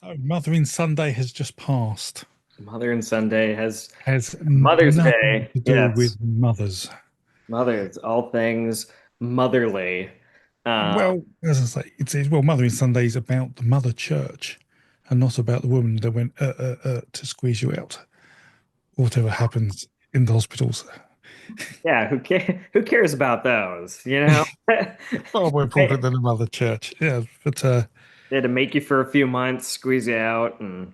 So, Mothering Sunday has just passed. Mother and Sunday has Has Mother's nothing Day. to do Yes, with mothers. Mother. It's all things motherly. Uh, Well, as I say, well, Mothering Sunday is about the mother church and not about the woman that went to squeeze you out, or whatever happens in the hospitals. yeah, who cares about those? You know, Far more important they than the mother church. Yeah, but had to make you for a few months, squeeze you out, and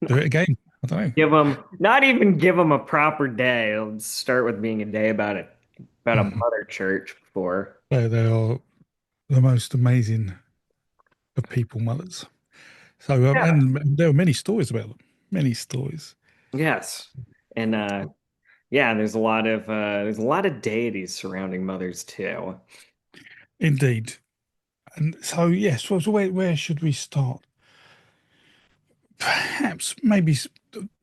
do it again. I don't know. give them not even give them a proper day. It'll start with being a day about a Mhm. mother church before. They are the most amazing of people, mothers. So, Yeah. and there are many stories about them. Many stories. Yes, and yeah, there's a lot of deities surrounding mothers too. Indeed. And so, yes, so where should we start? Perhaps maybe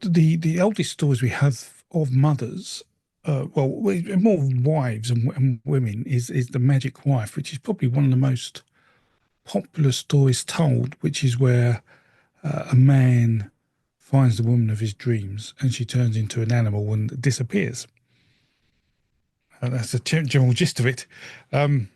the oldest stories we have of mothers, more wives and women, is the magic wife, which is probably one of the most popular stories told, which is where a man finds the woman of his dreams and she turns into an animal and disappears. That's the general gist of it. Um,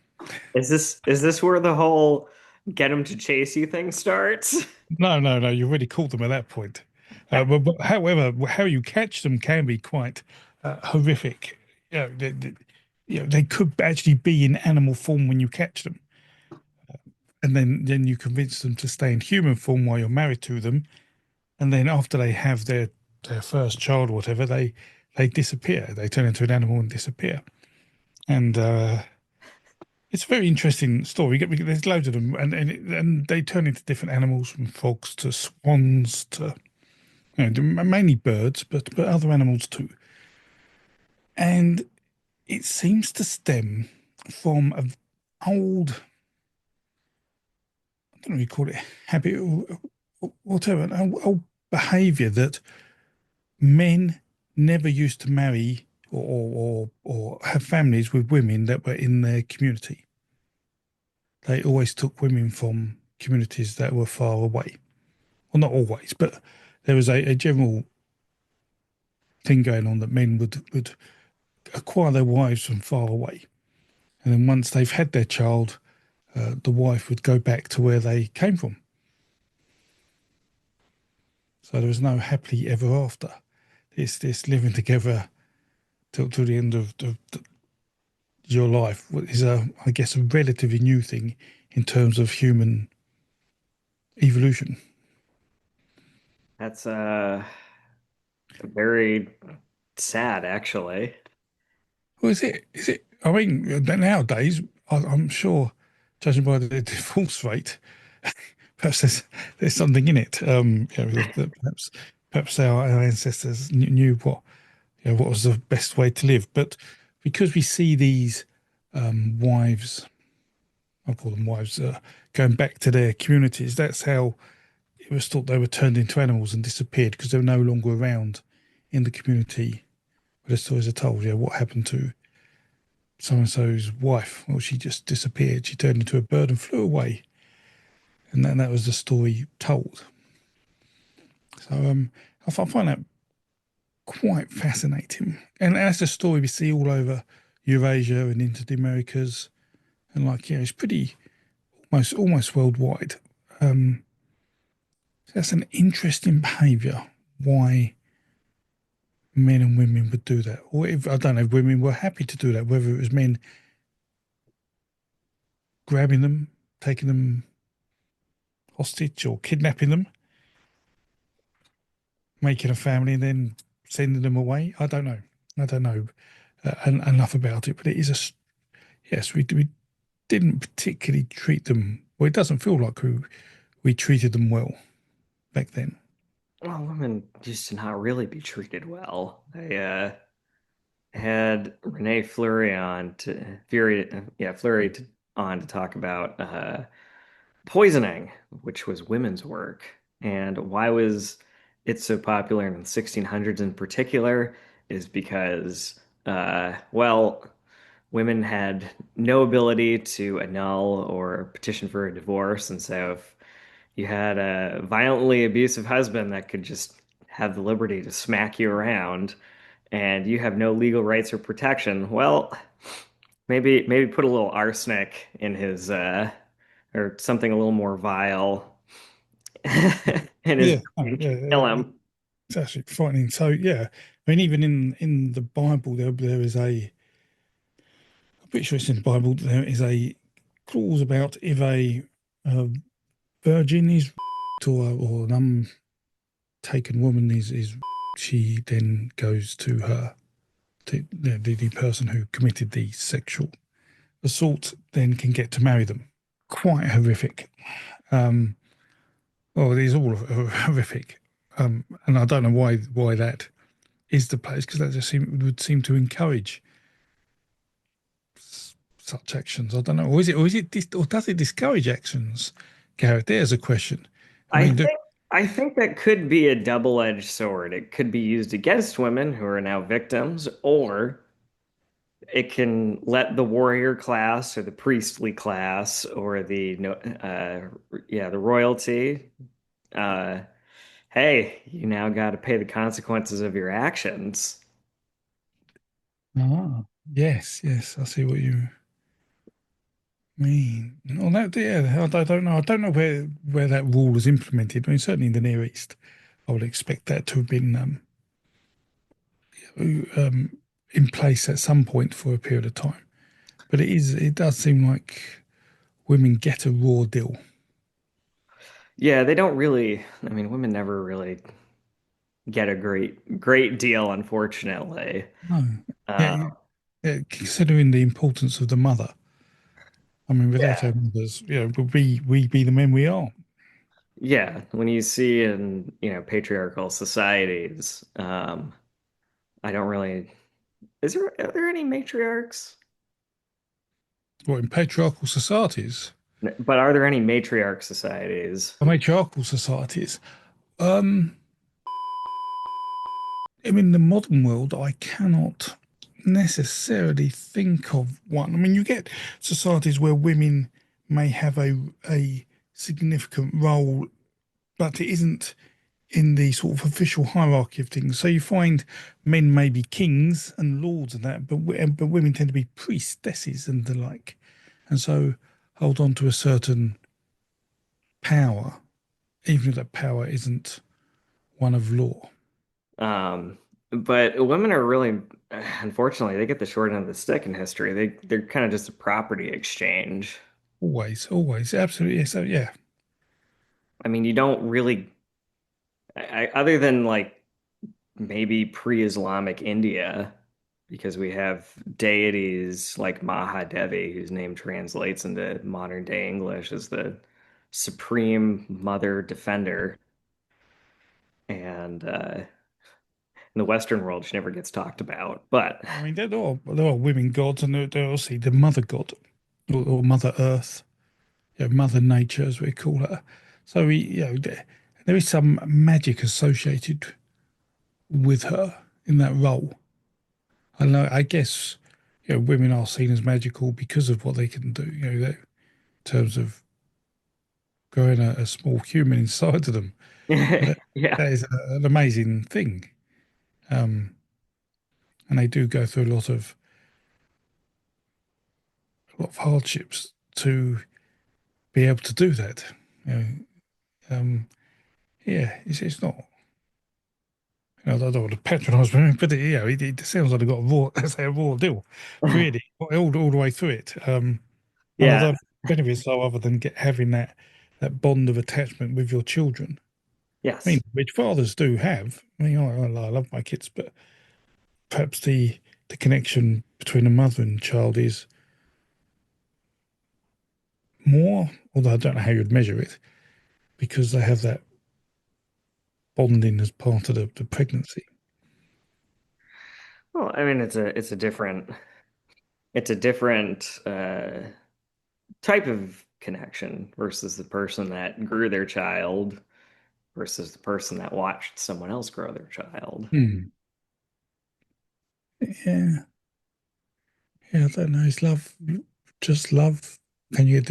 Is this where the whole get him to chase you thing starts? no, you already caught them at that point. But however, how you catch them can be quite horrific. They could actually be in animal form when you catch them, and then you convince them to stay in human form while you're married to them, and then after they have their first child or whatever, they disappear. They turn into an animal and disappear. And it's a very interesting story. There's loads of them, and they turn into different animals, from frogs to swans to mainly birds, but other animals too. And it seems to stem from an old, I don't know if you call it habit or whatever, an old behavior that men never used to marry or have families with women that were in their community. They always took women from communities that were far away. Well, not always, but there was a general thing going on that men would acquire their wives from far away. And then once they've had their child, the wife would go back to where they came from. So there was no happily ever after. It's this living together till the end of your life is I guess, a relatively new thing in terms of human evolution. That's very sad, actually. Well, is it? Is it? I mean, nowadays, I'm sure, judging by the divorce rate, perhaps there's something in it. Perhaps our ancestors knew what was the best way to live. But because we see these wives, I call them wives, going back to their communities, that's how it was thought they were turned into animals and disappeared because they were no longer around in the community where the stories are told. Yeah, what happened to so and so's wife? Well, she just disappeared. She turned into a bird and flew away. And then that was the story told. So I find that quite fascinating. And that's a story we see all over Eurasia and into the Americas. And it's pretty almost worldwide. Um, so that's an interesting behaviour. Why men and women would do that, or if I don't know if women were happy to do that, whether it was men grabbing them, taking them hostage, or kidnapping them, making a family, and then sending them away. I don't know. I don't know enough about it, but it is yes. We didn't particularly treat them. Well, it doesn't feel like we treated them well back then. Well, women used to not really be treated well. I had Renee Fleury on to Fury, yeah, Fleury on to talk about poisoning, which was women's work, and why was it so popular in the 1600s in particular is because, well, women had no ability to annul or petition for a divorce, and so if you had a violently abusive husband that could just have the liberty to smack you around, and you have no legal rights or protection. Well, maybe put a little arsenic in his or something a little more vile in his Yeah, no, drink, yeah, kill him. it's actually frightening. So yeah, I mean, even in the Bible, there is a. I'm pretty sure it's in the Bible. There is a clause about if a virgin is or an untaken woman is she then goes to her to the person who committed the sexual assault then can get to marry them. Quite horrific. Um, well, it is all horrific, and I don't know why that is the place because that just would seem to encourage such actions. I don't know, or does it discourage actions? Gareth, there's a question. I I mean, think I think that could be a double-edged sword. It could be used against women who are now victims, or it can let the warrior class or the priestly class or the no yeah, the royalty uh hey, you now got to pay the consequences of your actions. yes, yes, I see what you mean. Well, that, yeah, I don't know. I don't know where that rule was implemented. I mean, certainly in the Near East, I would expect that to have been um, in place at some point for a period of time. But it does seem like women get a raw deal. Yeah, they don't really, I mean, women never really get a great deal, unfortunately. No, yeah, Uh, yeah, considering the importance of the mother. I mean, without yeah. our mothers, would we be the men we are? Yeah, when you see in, patriarchal societies, I don't really, are there any matriarchs? What in patriarchal societies, But are there any matriarch societies? matriarchal societies? Um, in the modern world, I cannot necessarily think of one. I mean, you get societies where women may have a significant role, but it isn't in the sort of official hierarchy of things. So you find men may be kings and lords and that, but women tend to be priestesses and the like, and so hold on to a certain power, even if that power isn't one of law. Um, but women are really, unfortunately, they get the short end of the stick in history. They're kind of just a property exchange. Always, always, absolutely. So yeah, I mean, you don't really, other than like maybe pre-Islamic India, because we have deities like Mahadevi, whose name translates into modern day English as the Supreme Mother Defender. And in the Western world, she never gets talked about. But I mean there are women gods, and there are obviously the mother god or Mother Earth, Mother Nature as we call her. So there is some magic associated with her in that role. And I guess women are seen as magical because of what they can do. In terms of growing a small human inside of them. That, yeah. that is an amazing thing. Um, and they do go through a lot of hardships to be able to do that. You know, yeah, it's not. I don't want to patronise women, but it sounds like they've got a raw, say a raw deal, really, all the way through it. And I Yeah. don't benefit so other than having that bond of attachment with your children. I Yes. mean, which fathers do have. I mean, I love my kids, but perhaps the connection between a mother and child is more, although I don't know how you'd measure it, because they have that bonding as part of the pregnancy. Well, I mean, it's a different type of connection versus the person that grew their child versus the person that watched someone else grow their child. Hmm. Yeah, yeah, I don't know. Is love just love? Can you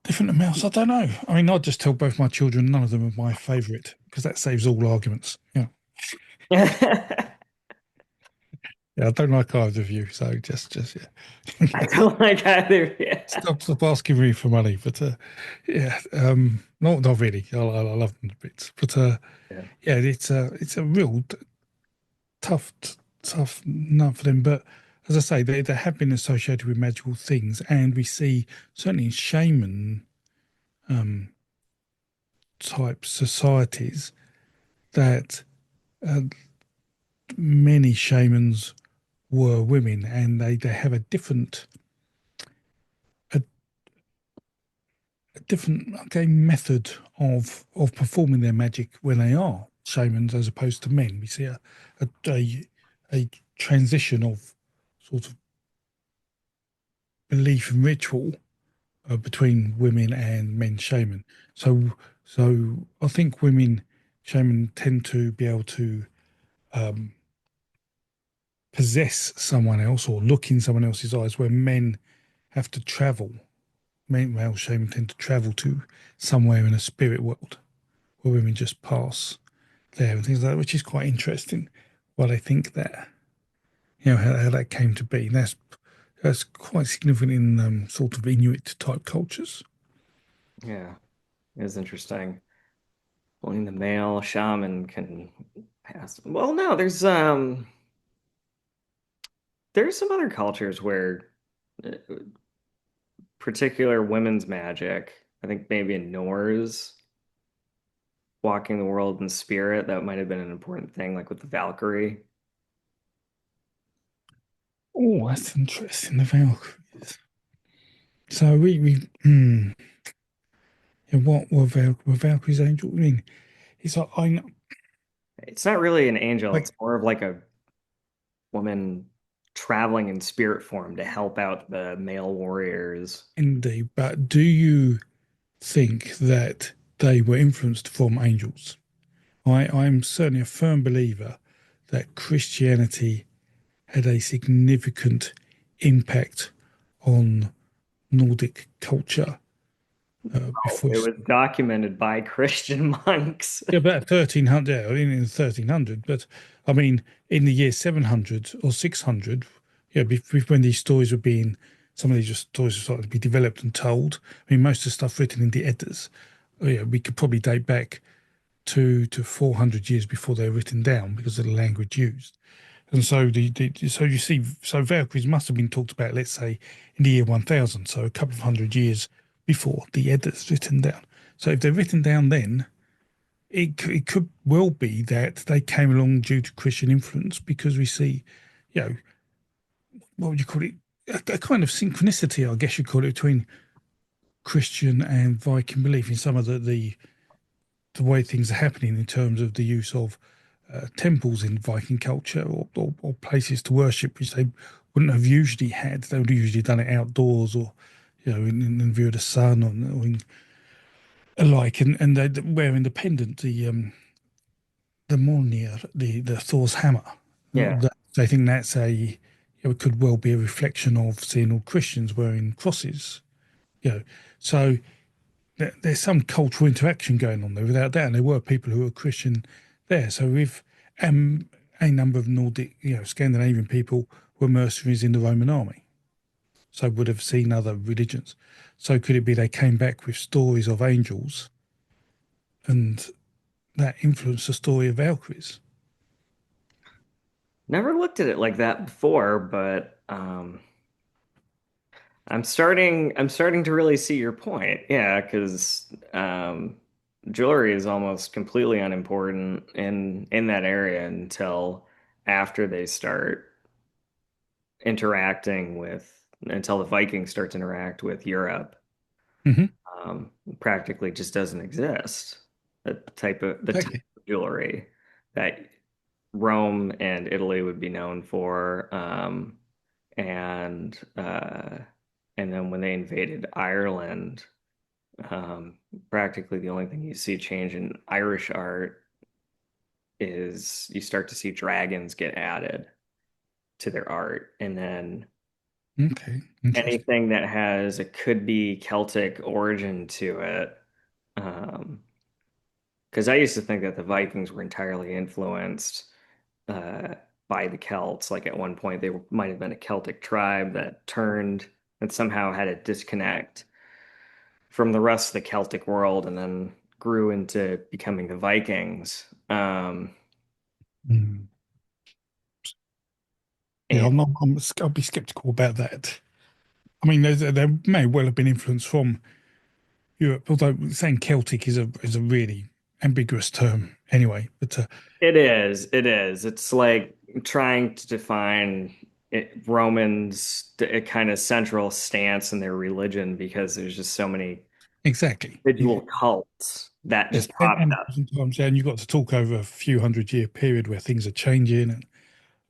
Different amounts. I don't know. I mean, I'd just tell both my children none of them are my favourite because that saves all arguments. Yeah. Yeah, I don't like either of you, so just yeah. I don't like either. Yeah. Stop asking me for money. But yeah, not really. I love them a bit, but Yeah. yeah, it's a real tough nut for them. But as I say, they have been associated with magical things, and we see certainly in shaman um, type societies that uh, many shamans were women, and they have a, a different okay method of performing their magic when they are shamans as opposed to men. We see a transition of sort of belief and ritual between women and men shaman. So I think women shaman tend to be able to um, possess someone else or look in someone else's eyes, where men have to travel. Male shaman tend to travel to somewhere in a spirit world, where women just pass there and things like that, which is quite interesting. Why they think that, how that came to be. And that's quite significant in sort of Inuit type cultures. Yeah. It's interesting. Only the male shaman can pass. Well, no, there's some other cultures where uh, particular women's magic, I think maybe in Norse, walking the world in spirit, that might have been an important thing, like with the Valkyrie. Oh, that's interesting. The Valkyries. So we and what were Valkyries angels? I mean, it's like I know, It's not really an angel, like it's more of like a woman traveling in spirit form to help out the male warriors. indeed, but do you think that they were influenced from angels? I'm certainly a firm believer that Christianity had a significant impact on Nordic culture before. It was documented by Christian monks. Yeah, about 1300, yeah, in the 1300. But I mean, in the year 700 or 600, yeah, when these stories were being, some of these stories were starting to be developed and told. I mean, most of the stuff written in the Eddas, yeah, we could probably date back to 400 years before they were written down because of the language used. And so so you see, so Valkyries must have been talked about, let's say, in the year 1000, so a couple of hundred years before the Edda's written down. So if they're written down then, it could well be that they came along due to Christian influence because we see, you know, what would you call it? A kind of synchronicity, I guess you'd call it, between Christian and Viking belief in some of the way things are happening in terms of the use of temples in Viking culture or places to worship, which they wouldn't have usually had. They would have usually done it outdoors or, in view of the sun or in, alike. And they were independent. The Mjolnir, the Thor's hammer. Yeah. They think that's it could well be a reflection of seeing all Christians wearing crosses. You know, so there's some cultural interaction going on there without doubt. And there were people who were Christian there. So if a number of Nordic, Scandinavian people were mercenaries in the Roman army, so would have seen other religions. So could it be they came back with stories of angels and that influenced the story of Valkyries? Never looked at it like that before, but I'm starting to really see your point. Yeah, because jewelry is almost completely unimportant in that area until after they start interacting with until the Vikings start to interact with Europe. Hmm. Practically just doesn't exist. The type Exactly. of jewelry that Rome and Italy would be known for, and and then when they invaded Ireland, practically the only thing you see change in Irish art is you start to see dragons get added to their art, and then Okay, interesting. Anything that has a could be Celtic origin to it. Um, because I used to think that the Vikings were entirely influenced uh, by the Celts. Like at one point, might have been a Celtic tribe that turned and somehow had a disconnect from the rest of the Celtic world and then grew into becoming the Vikings. Mm. Yeah, And I'll be skeptical about that. I mean, there may well have been influence from Europe, although saying Celtic is a really ambiguous term anyway. But it is. It's like trying to define Romans' a kind of central stance in their religion because there's just so many exactly, individual cults that yes, just popped and up. sometimes, and you've got to talk over a few 100 year period where things are changing. And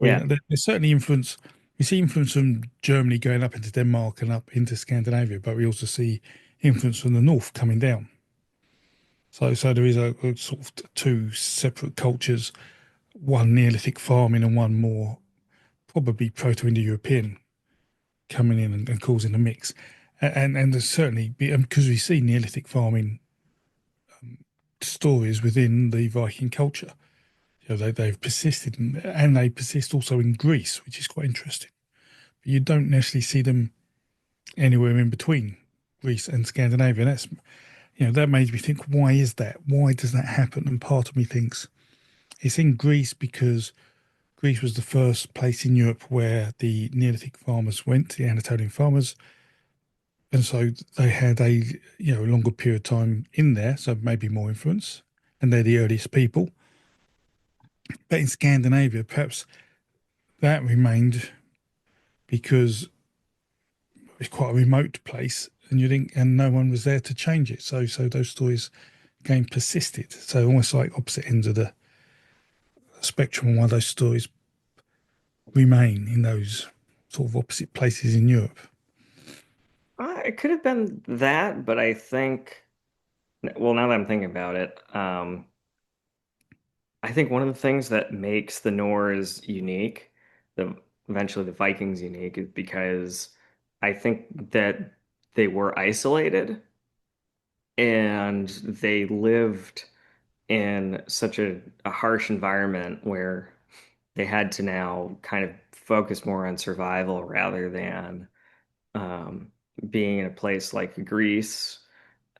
I Yeah, mean, there's certainly influence. We see influence from Germany going up into Denmark and up into Scandinavia, but we also see influence from the north coming down. So there is a sort of two separate cultures, one Neolithic farming and one more probably Proto-Indo-European coming in and causing a mix. And there's certainly because we see Neolithic farming stories within the Viking culture. You know, they've persisted and they persist also in Greece, which is quite interesting. But you don't necessarily see them anywhere in between Greece and Scandinavia. And that's, that made me think, why is that? Why does that happen? And part of me thinks it's in Greece because Greece was the first place in Europe where the Neolithic farmers went, the Anatolian farmers, and so they had a longer period of time in there, so maybe more influence, and they're the earliest people. But in Scandinavia, perhaps that remained because it's quite a remote place, and you think, and no one was there to change it. So those stories again persisted. So almost like opposite ends of the spectrum, and why those stories remain in those sort of opposite places in Europe. it could have been that, but I think, well, now that I'm thinking about it, I think one of the things that makes the Norse unique, the eventually the Vikings unique, is because I think that they were isolated and they lived in such a harsh environment where they had to now kind of focus more on survival rather than um, being in a place like Greece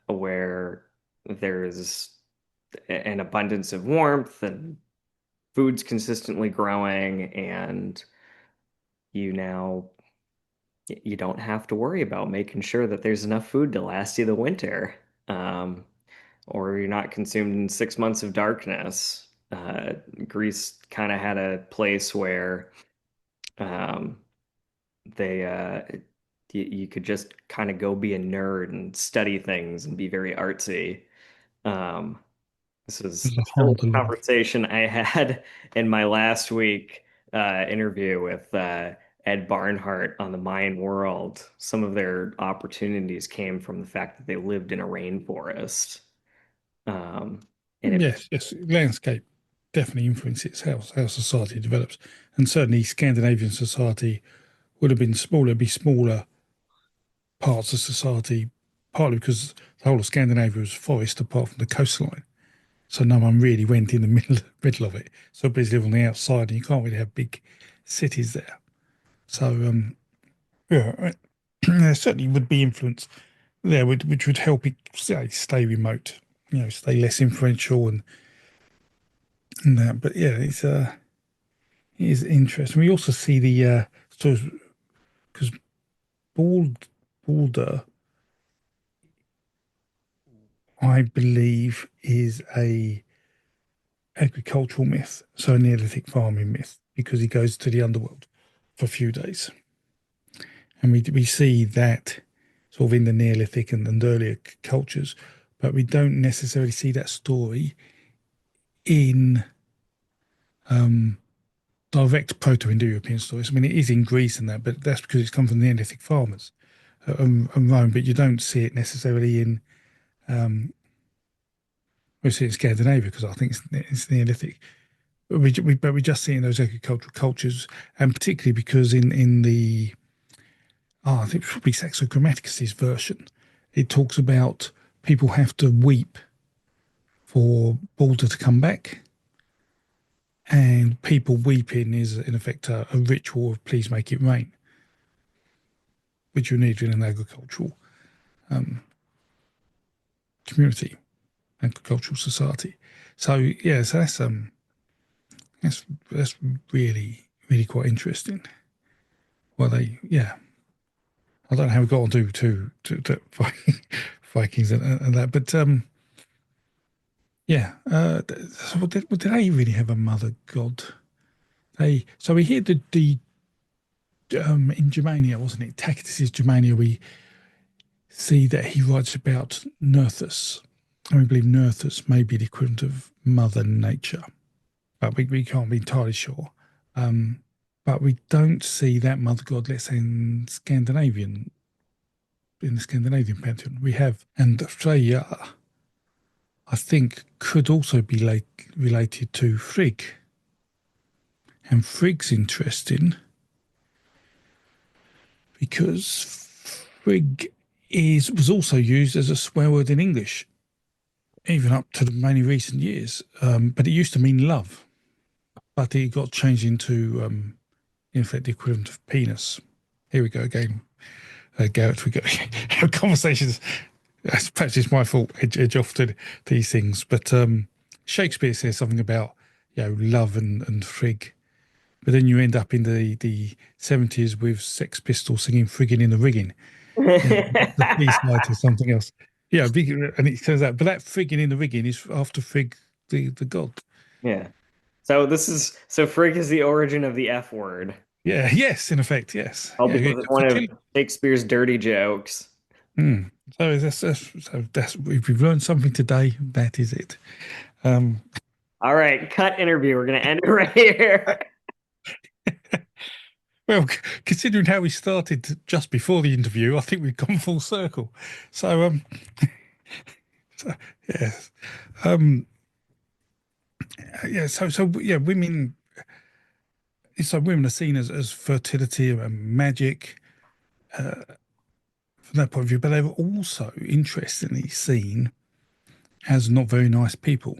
where there's an abundance of warmth and food's consistently growing and you now you don't have to worry about making sure that there's enough food to last you the winter. Um, or you're not consumed in 6 months of darkness. Greece kind of had a place where um, they you could just kind of go be a nerd and study things and be very artsy. Um, this is It's a still harder a life. conversation I had in my last week interview with Ed Barnhart on the Mayan world. Some of their opportunities came from the fact that they lived in a rainforest. Um, and it Yes, yes, landscape definitely influences how society develops, and certainly Scandinavian society would have been smaller, be smaller parts of society, partly because the whole of Scandinavia was forest apart from the coastline. So no one really went in the middle of it. So everybody's live on the outside, and you can't really have big cities there. So yeah, there certainly would be influence there, which would help it stay remote, stay less influential and that. But yeah, it is interesting. We also see the so because Balder, I believe, is a agricultural myth, so a Neolithic farming myth, because he goes to the underworld for a few days, and we see that sort of in the Neolithic and earlier cultures, but we don't necessarily see that story in direct Proto-Indo-European stories. I mean, it is in Greece and that, but that's because it's come from the Neolithic farmers and Rome. But you don't see it necessarily in we see it in Scandinavia because I think it's Neolithic. But we just see it in those agricultural cultures, and particularly because in the I think it's probably Saxo Grammaticus's version. It talks about people have to weep for Balder to come back, and people weeping is in effect a ritual of please make it rain, which you need in an agricultural community, agricultural society. So yeah, so that's really quite interesting. Well, they yeah, I don't know how we got on to Vikings and that, but yeah. So did they really have a mother god? They so we hear the in Germania, wasn't it? Tacitus's Germania. We see that he writes about Nerthus, and we believe Nerthus may be the equivalent of Mother Nature, but we can't be entirely sure. Um, but we don't see that mother god, let's say, in the Scandinavian pantheon. We have, and Freya, I think, could also be related to Frigg. And Frigg's interesting because Frigg was also used as a swear word in English, even up to the many recent years. But it used to mean love, but it got changed into, in fact, the equivalent of penis. Here we go again. Garrett, we go our conversations. Perhaps it's my fault, edge off to these things. But Shakespeare says something about love and Frigg. But then you end up in the 70s with Sex Pistols singing "Friggin' in the Rigging." The B side to something else. Yeah, and it turns out, but that frigging in the rigging is after Frigg, the god. Yeah. So Frigg is the origin of the F word. Yeah, yes, in effect, yes. All Yeah, yeah, because of for one of killing. Shakespeare's dirty jokes. So that's if we've learned something today, that is it. Um, All right, cut interview. We're gonna end it right here. well, considering how we started just before the interview, I think we've gone full circle. So, so yes, um, yeah. So yeah, women. So women are seen as fertility and magic from that point of view, but they're also interestingly seen as not very nice people.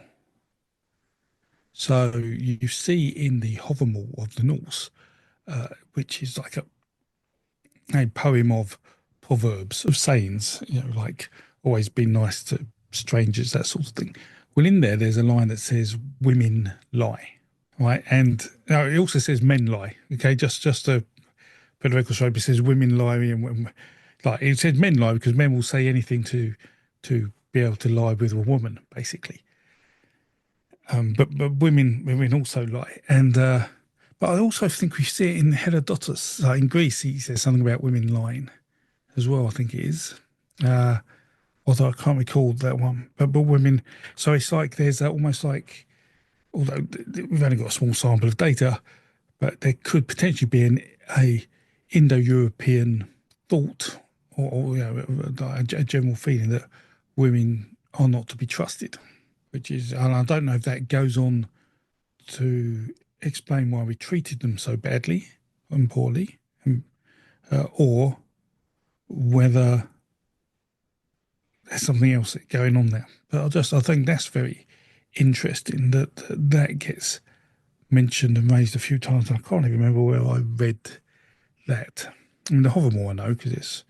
So you see in the Hávamál of the Norse, which is like a poem of proverbs, of sayings, like always be nice to strangers, that sort of thing. Well, in there's a line that says women lie, right? And it also says men lie. Okay, just to put the record straight, it says women lie, and like it says men lie because men will say anything to be able to lie with a woman, basically. But women also lie, and but I also think we see it in Herodotus. Like in Greece, he says something about women lying as well. I think it is, uh, although I can't recall that one. But women. So it's like there's almost like, although we've only got a small sample of data, but there could potentially be a Indo-European thought, or a general feeling that women are not to be trusted, which is, and I don't know if that goes on to explain why we treated them so badly and poorly, or whether there's something else going on there. But I think that's very interesting that gets mentioned and raised a few times. I can't even remember where I read that. I mean, the Hovermore I know because it's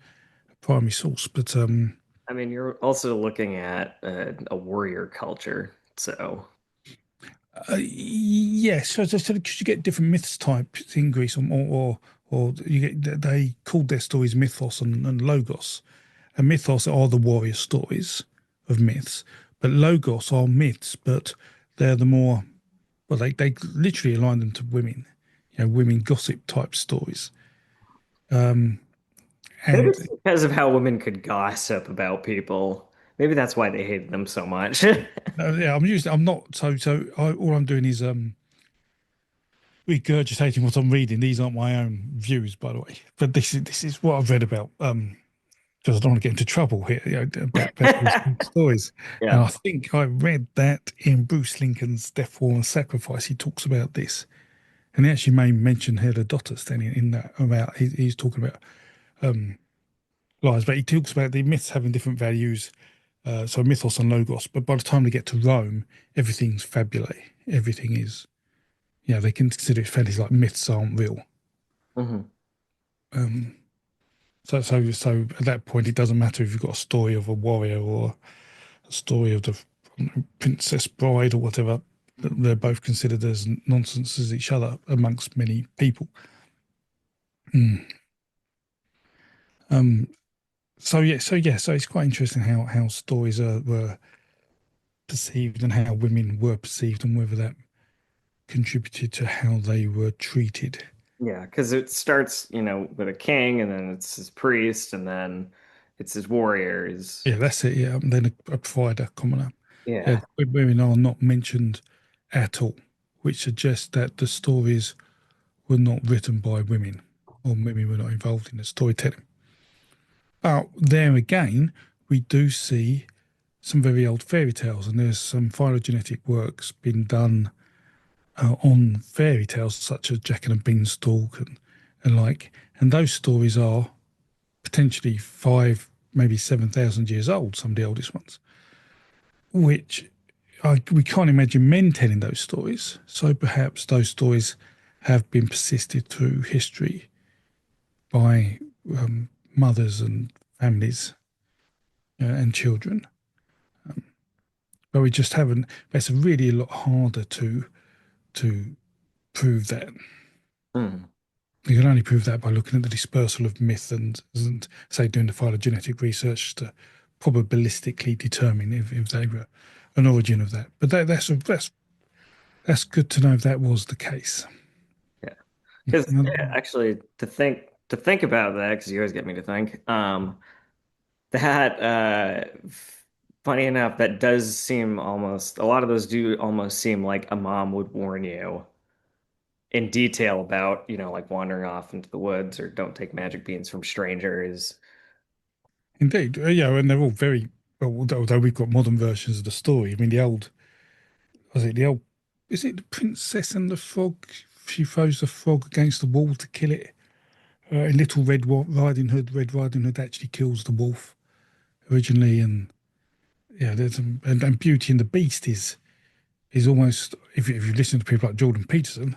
a primary source, but I mean, you're also looking at a warrior culture, so yes. So because you get different myths types in Greece, or you get they called their stories mythos and logos. And mythos are the warrior stories of myths, but logos are myths, but they're the more well, they literally align them to women, women gossip type stories. maybe And it's because of how women could gossip about people. Maybe that's why they hated them so much. yeah, I'm not all I'm doing is regurgitating what I'm reading. These aren't my own views, by the way, but this is what I've read about. Because I don't want to get into trouble here, about these stories. And Yeah. I think I read that in Bruce Lincoln's Death, War, and Sacrifice. He talks about this, and he actually may mention Herodotus then in that about he's talking about lies, but he talks about the myths having different values. So mythos and logos, but by the time they get to Rome, everything's fabulae. Everything is, they consider it fantasy, like myths aren't real. Hmm. Um, so at that point, it doesn't matter if you've got a story of a warrior or a story of the princess bride or whatever. They're both considered as nonsense as each other amongst many people. Mm. Um, so it's quite interesting how stories were perceived and how women were perceived and whether that contributed to how they were treated. Yeah, because it starts, with a king, and then it's his priest, and then it's his warriors. Yeah, that's it. Yeah, and then a provider, commoner. Yeah, Yeah. women are not mentioned at all, which suggests that the stories were not written by women, or women were not involved in the storytelling. But there again, we do see some very old fairy tales, and there's some phylogenetic works been done on fairy tales, such as Jack and the Beanstalk and those stories are potentially five, maybe 7,000 years old, some of the oldest ones, which we can't imagine men telling those stories. So perhaps those stories have been persisted through history by mothers and families and children. But we just haven't. It's really a lot harder to prove that. Hmm. You can only prove that by looking at the dispersal of myth and say doing the phylogenetic research to probabilistically determine if they were an origin of that. But that's good to know if that was the case. Yeah. Because And actually, to think about that, because you always get me to think. That funny enough, that does seem almost a lot of those do almost seem like a mom would warn you in detail about, like wandering off into the woods or don't take magic beans from strangers. indeed, and they're all very well. Although we've got modern versions of the story. I mean, the old, is it the Princess and the Frog? She throws the frog against the wall to kill it. In Little Red Riding Hood actually kills the wolf originally, and there's and Beauty and the Beast is almost if you listen to people like Jordan Peterson,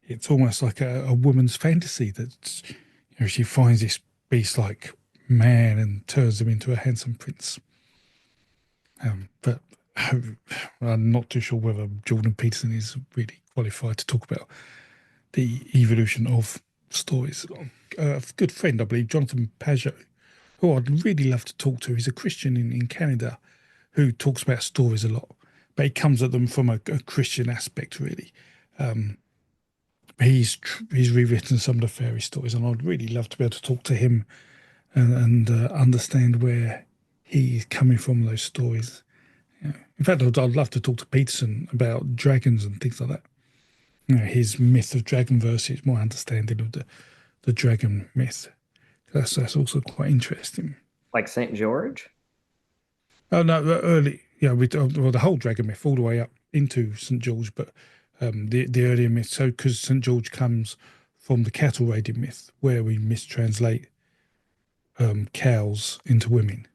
it's almost like a woman's fantasy that she finds this beast like man and turns him into a handsome prince. But I'm not too sure whether Jordan Peterson is really qualified to talk about the evolution of stories. A good friend, I believe, Jonathan Pajot, who I'd really love to talk to. He's a Christian in Canada who talks about stories a lot, but he comes at them from a Christian aspect, really. He's rewritten some of the fairy stories, and I'd really love to be able to talk to him and understand where he's coming from those stories. In fact, I'd love to talk to Peterson about dragons and things like that. His myth of dragon versus my understanding of the dragon myth. That's also quite interesting. Like St. George? Oh no, early, well, the whole dragon myth all the way up into St George, but the earlier myth. So because St George comes from the cattle raiding myth, where we mistranslate cows into women.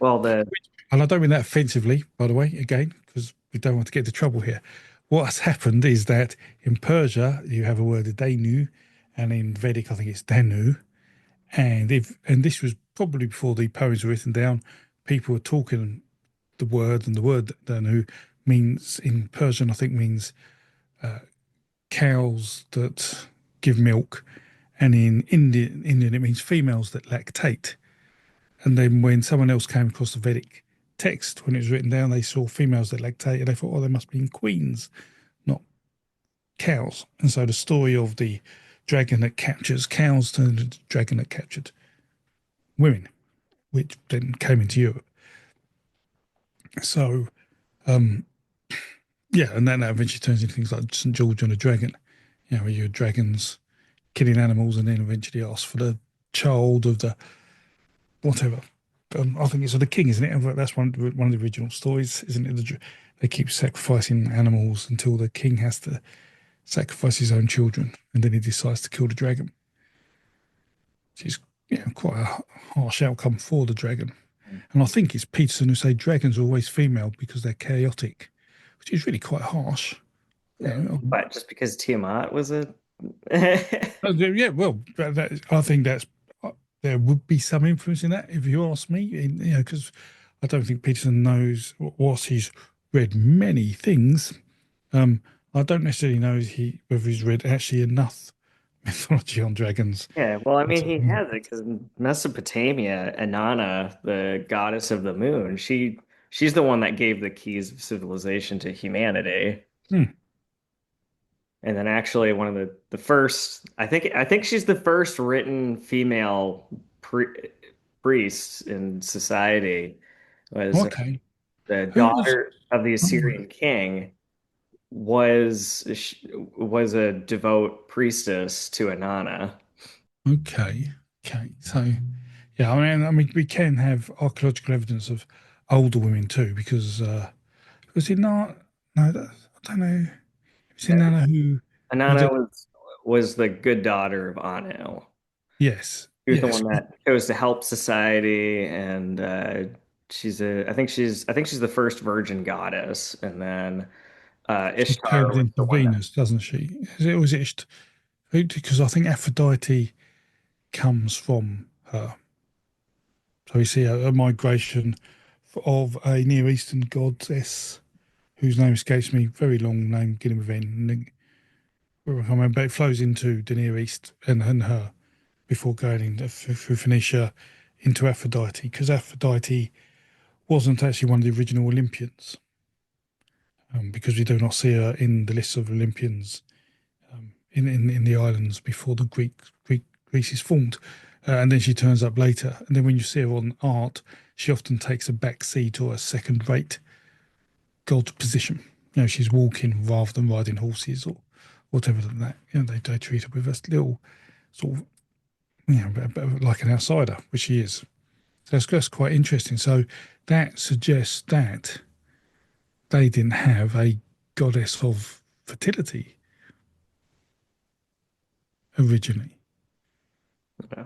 Well, the And I don't mean that offensively, by the way, again, because we don't want to get into trouble here. What's happened is that in Persia, you have a word Danu, and in Vedic, I think it's Danu. And this was probably before the poems were written down, people were talking the word, and the word Danu means in Persian, I think means cows that give milk, and in Indian it means females that lactate. And then when someone else came across the Vedic text, when it was written down, they saw females that lactate, and they thought, oh, they must be queens, not cows. And so the story of the dragon that captures cows turned into the dragon that captured women, which then came into Europe. So, and then that eventually turns into things like St. George and a dragon, where your dragons killing animals and then eventually ask for the child of the whatever. I think it's of the king, isn't it? That's one of the original stories, isn't it? They keep sacrificing animals until the king has to sacrifice his own children, and then he decides to kill the dragon. Which is quite a harsh outcome for the dragon. And I think it's Peterson who say dragons are always female because they're chaotic, which is really quite harsh. You know, But just because Tiamat was a yeah, well, I think that's there would be some influence in that, if you ask me. Because I don't think Peterson knows what he's read many things. Um, I don't necessarily know whether he's read actually enough mythology on dragons. Yeah, well, I mean, But, he has it because Mesopotamia, Inanna, the goddess of the moon, she's the one that gave the keys of civilization to humanity. hmm, And then actually one of the first, I think she's the first written female priest in society was okay. the Who was? daughter of the Oh, Assyrian king was was a devout priestess to Inanna. okay. Okay. So, yeah, we can have archaeological evidence of older women too, because was it not? No, I don't know. Was it Yeah, Nana who Inanna did? was the good daughter of Anu. Yes, She was the yes. one that chose to help society, and I think she's the first virgin goddess, and then She Ishtar turned was into the one that Venus, doesn't she? Was it? Because I think Aphrodite comes from her. So we see a migration of a Near Eastern goddess whose name escapes me. Very long name, beginning with N. I can't remember. But it flows into the Near East and her before going into through Phoenicia into Aphrodite, because Aphrodite wasn't actually one of the original Olympians, because we do not see her in the list of Olympians in the islands before the Greece is formed. And then she turns up later. And then when you see her on art, she often takes a back seat or a second rate god position. She's walking rather than riding horses or whatever than that. They treat her with a little sort of, like an outsider, which she is. So that's quite interesting. So that suggests that they didn't have a goddess of fertility originally. yeah.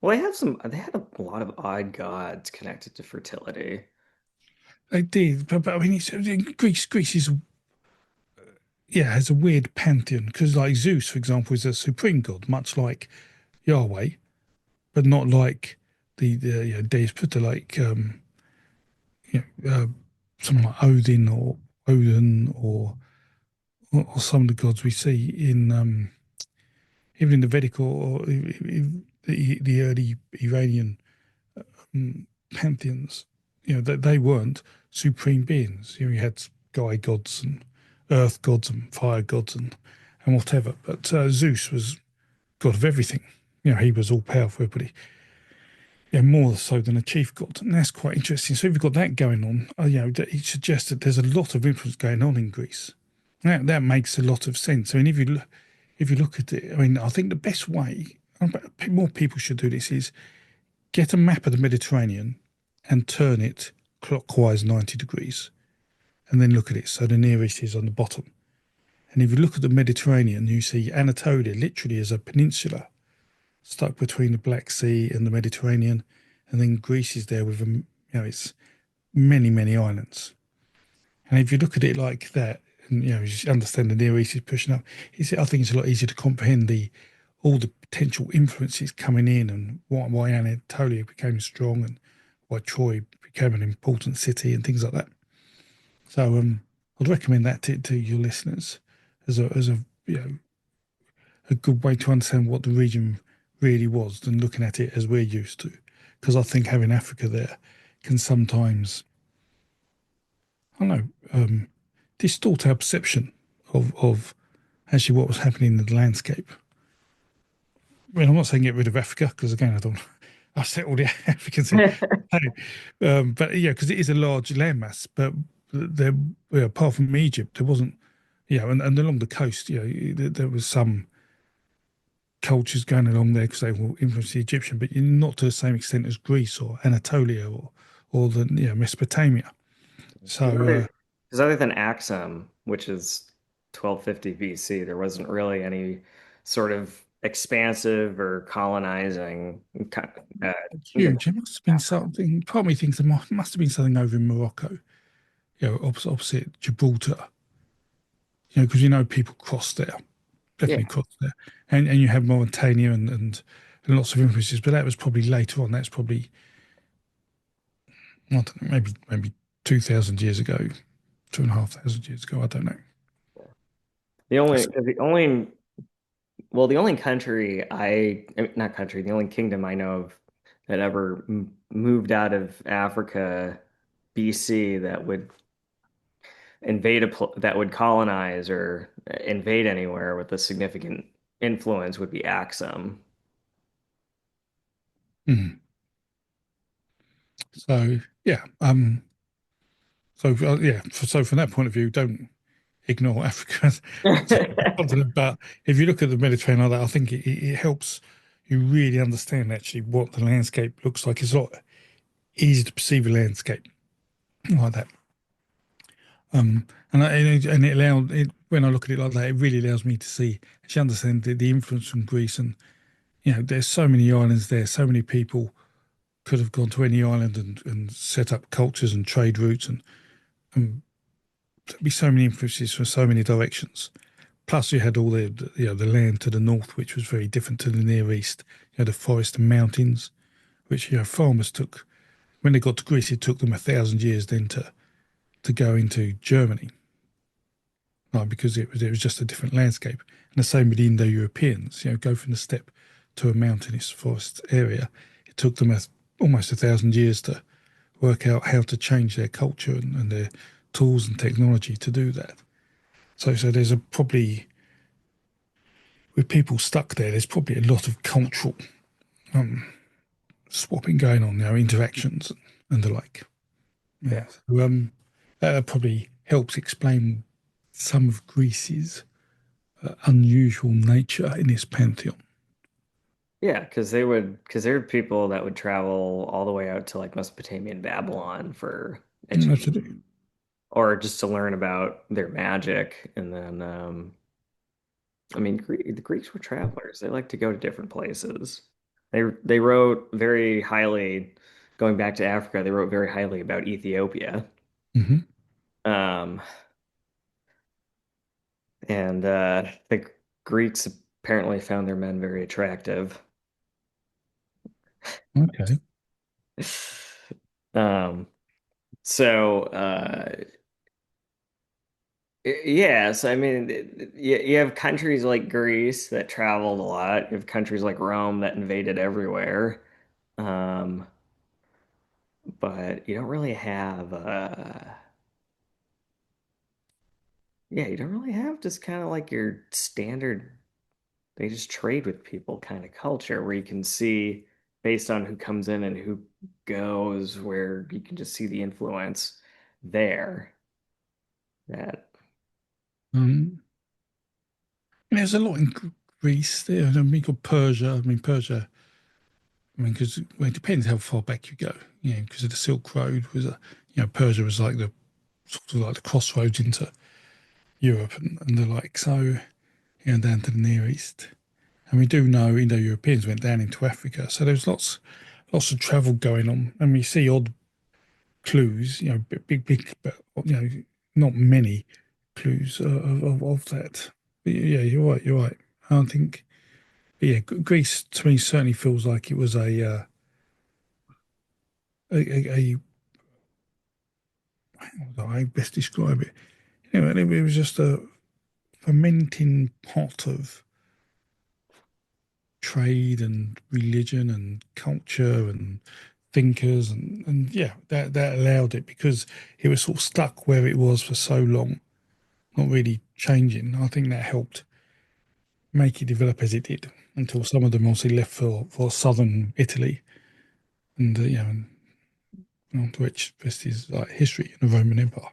Well, they had a lot of odd gods connected to fertility. They did, but I mean, Greece is, yeah, has a weird pantheon because, like Zeus, for example, is a supreme god, much like Yahweh, but not like the Deus Putta, like you someone like Odin or Odin or some of the gods we see in even in the Vedic or the early Iranian pantheons. That they weren't supreme beings. You had sky gods and earth gods and fire gods and whatever. But Zeus was god of everything. He was all powerful, but more so than a chief god, and that's quite interesting. So if you've got that going on, it suggests that there's a lot of influence going on in Greece. That makes a lot of sense. I mean, if you look at it, I mean, I think the best way, more people should do this, is get a map of the Mediterranean and turn it clockwise 90 degrees, and then look at it. So the Near East is on the bottom. And if you look at the Mediterranean, you see Anatolia literally as a peninsula stuck between the Black Sea and the Mediterranean, and then Greece is there with it's many many islands. And if you look at it like that, and you understand the Near East is pushing up, I think it's a lot easier to comprehend the all the potential influences coming in and why Anatolia became strong and why Troy became an important city and things like that. So I'd recommend that to your listeners as a a good way to understand what the region really was than looking at it as we're used to. Because I think having Africa there can sometimes, I don't know, distort our perception of actually what was happening in the landscape. I mean, I'm not saying get rid of Africa because again, I don't upset all the Africans here. But yeah, because it is a large landmass, but there, apart from Egypt, there wasn't, and along the coast, there was some cultures going along there because they will influence the Egyptian, but not to the same extent as Greece or Anatolia or the Mesopotamia. Because So other, 'cause other than Axum, which is 1250 BC, there wasn't really any sort of expansive or colonizing, uh, It's you know, huge. It must have been something. Part of me thinks there must have been something over in Morocco, opposite Gibraltar. Because people crossed there, yeah, definitely crossed there, and you have Mauritania and lots of influences. But that was probably later on. That's probably I don't know, maybe 2,000 years ago, 2,500 years ago. I don't know. the only That's, the only well, the only country I mean, not country, the only kingdom I know of that ever m moved out of Africa, BC, that would that would colonize or invade anywhere with a significant influence would be Axum. mm. So yeah, so from that point of view, don't ignore Africa as a continent. But if you look at the Mediterranean like that, I think it helps you really understand actually what the landscape looks like. It's a lot easier to perceive a landscape like that. And it allowed it when I look at it like that, it really allows me to see actually understand the influence from Greece. And there's so many islands there, so many people could have gone to any island and set up cultures and trade routes, and there'd be so many influences from so many directions. Plus, you had all the land to the north, which was very different to the Near East. You had the forest and mountains, which farmers took when they got to Greece. It took them 1,000 years then to go into Germany, like, because it was just a different landscape. And the same with the Indo-Europeans. Go from the steppe to a mountainous forest area. It took them almost 1,000 years to work out how to change their culture and their tools and technology to do that. So there's probably with people stuck there. There's probably a lot of cultural swapping going on now, interactions and the like. Yeah. Yeah, so, that probably helps explain some of Greece's unusual nature in its pantheon. Yeah, because there were people that would travel all the way out to like Mesopotamia and Babylon for Absolutely. education or just to learn about their magic. And then, I mean, the Greeks were travelers. They like to go to different places. They wrote very highly, going back to Africa, they wrote very highly about Ethiopia. Hmm. Um, and the Greeks apparently found their men very attractive. Okay. Um, so yes, I mean, you have countries like Greece that traveled a lot. You have countries like Rome that invaded everywhere. Um, but you don't really have, yeah, you don't really have just kind of like your standard, they just trade with people kind of culture where you can see based on who comes in and who goes, where you can just see the influence there. That, Um, there's a lot in Greece there. I mean, got Persia. I mean, Persia. I mean, because it depends how far back you go. Because of the Silk Road was Persia was like the sort of like the crossroads into Europe and the like. So down to the Near East. And we do know Indo-Europeans went down into Africa. So there's lots of travel going on. And we see odd clues, big, but, not many clues of that. But yeah, you're right. I don't think, but yeah, Greece to me certainly feels like it was a how do I best describe it? It was just a fermenting pot of trade and religion and culture and thinkers and yeah, that allowed it because it was sort of stuck where it was for so long, not really changing. I think that helped make it develop as it did until some of them obviously left for southern Italy and to which this is like history in the Roman Empire.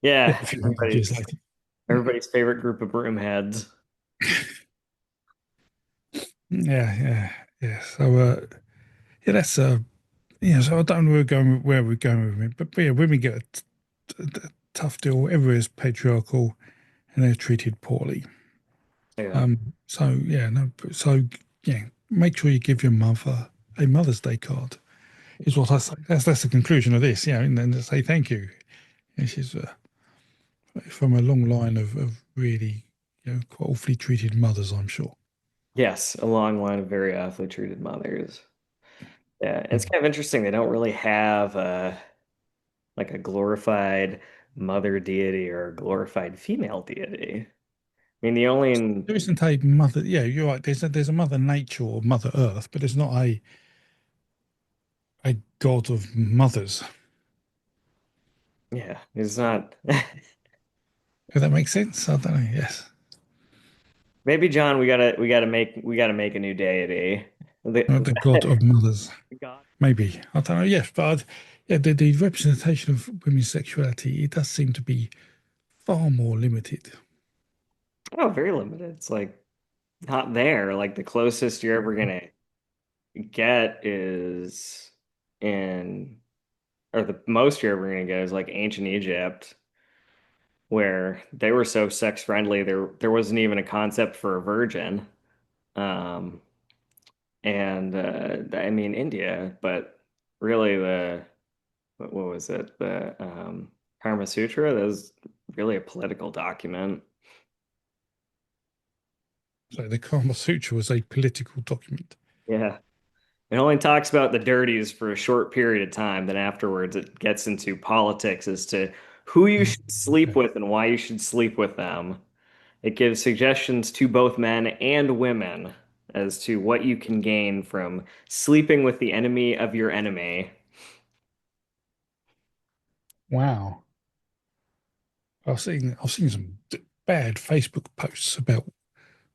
yeah, A few hundred years later. everybody's favorite group of broomheads. Yeah. So yeah, that's So I don't know where we're going with it, but yeah, women get a tough deal. Everywhere's patriarchal and they're treated poorly. Yeah. So yeah, no, so yeah, make sure you give your mother a Mother's Day card. Is what I say. That's the conclusion of this. Yeah, and then to say thank you. Yeah, she's from a long line of really, quite awfully treated mothers, I'm sure. Yes, a long line of very awfully treated mothers. Yeah, it's Mm. kind of interesting. They don't really have like a glorified mother deity or a glorified female deity. I mean, the only There isn't a mother. Yeah, you're right. There's a Mother Nature or Mother Earth, but there's not a god of mothers. yeah, it's not. If that makes sense, I don't know. Yes, Maybe John, we gotta make a new deity. not the god of mothers. God. Maybe I don't know. Yes, but yeah, the representation of women's sexuality, it does seem to be far more limited. Oh, very limited. It's like not there. Like the closest you're ever gonna get is in, or the most you're ever gonna get is like ancient Egypt, where they were so sex friendly. There wasn't even a concept for a virgin. Um, and I mean India, but really what was it? The Karma Sutra, that was really a political document. So the Kama Sutra was a political document. Yeah. It only talks about the dirties for a short period of time. Then afterwards, it gets into politics as to who you Mm, should sleep okay. with and why you should sleep with them. It gives suggestions to both men and women as to what you can gain from sleeping with the enemy of your enemy. Wow. I've seen some bad Facebook posts about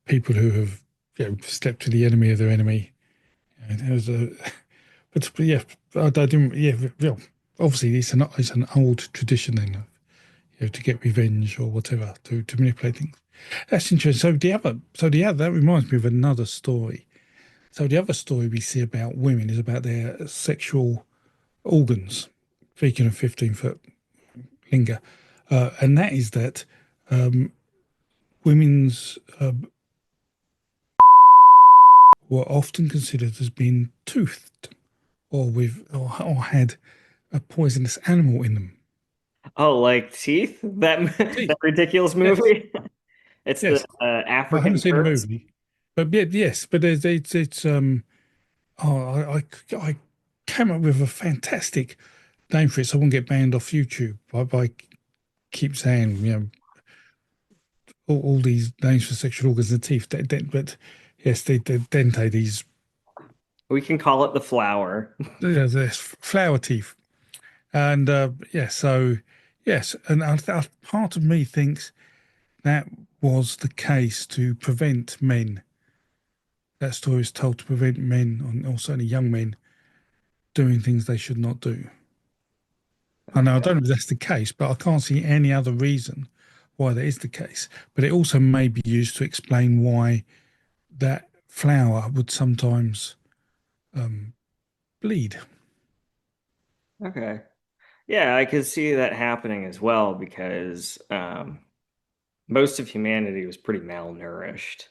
people who have slept with the enemy of their enemy. And there was a, but yeah, I didn't. Yeah, yeah, obviously it's an old tradition then, to get revenge or whatever to manipulate things. That's interesting. So the other that reminds me of another story. So the other story we see about women is about their sexual organs. Speaking of 15-foot linger, and that is that women's were often considered as being toothed or had a poisonous animal in them. Oh, like Teeth? That that Teeth. ridiculous Yes. movie? It's the Yes. I haven't African seen the turds. movie, but yeah, yes, but it's oh I came up with a fantastic name for it, so I won't get banned off YouTube by keep saying all these names for sexual organs and teeth. But yes, the dente, these We can call it the flower. there's flower teeth, and yeah, so yes, and part of me thinks that was the case to prevent men. That story is told to prevent men, or certainly young men, doing things they should not do. I know I Okay. don't know if that's the case, but I can't see any other reason why that is the case. But it also may be used to explain why that flower would sometimes um, bleed. Okay. Yeah, I could see that happening as well because most of humanity was pretty malnourished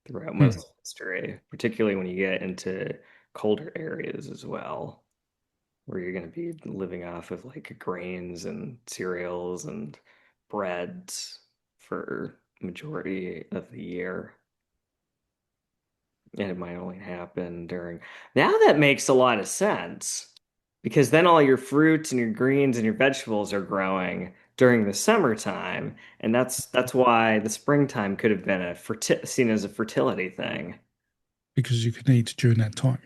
throughout most Hmm. of history, particularly when you get into colder areas as well, where you're going to be living off of like grains and cereals and breads for majority of the year. And it might only happen during. Now that makes a lot of sense because then all your fruits and your greens and your vegetables are growing during the summertime, and that's why the springtime could have been seen as a fertility thing. Because you can eat during that time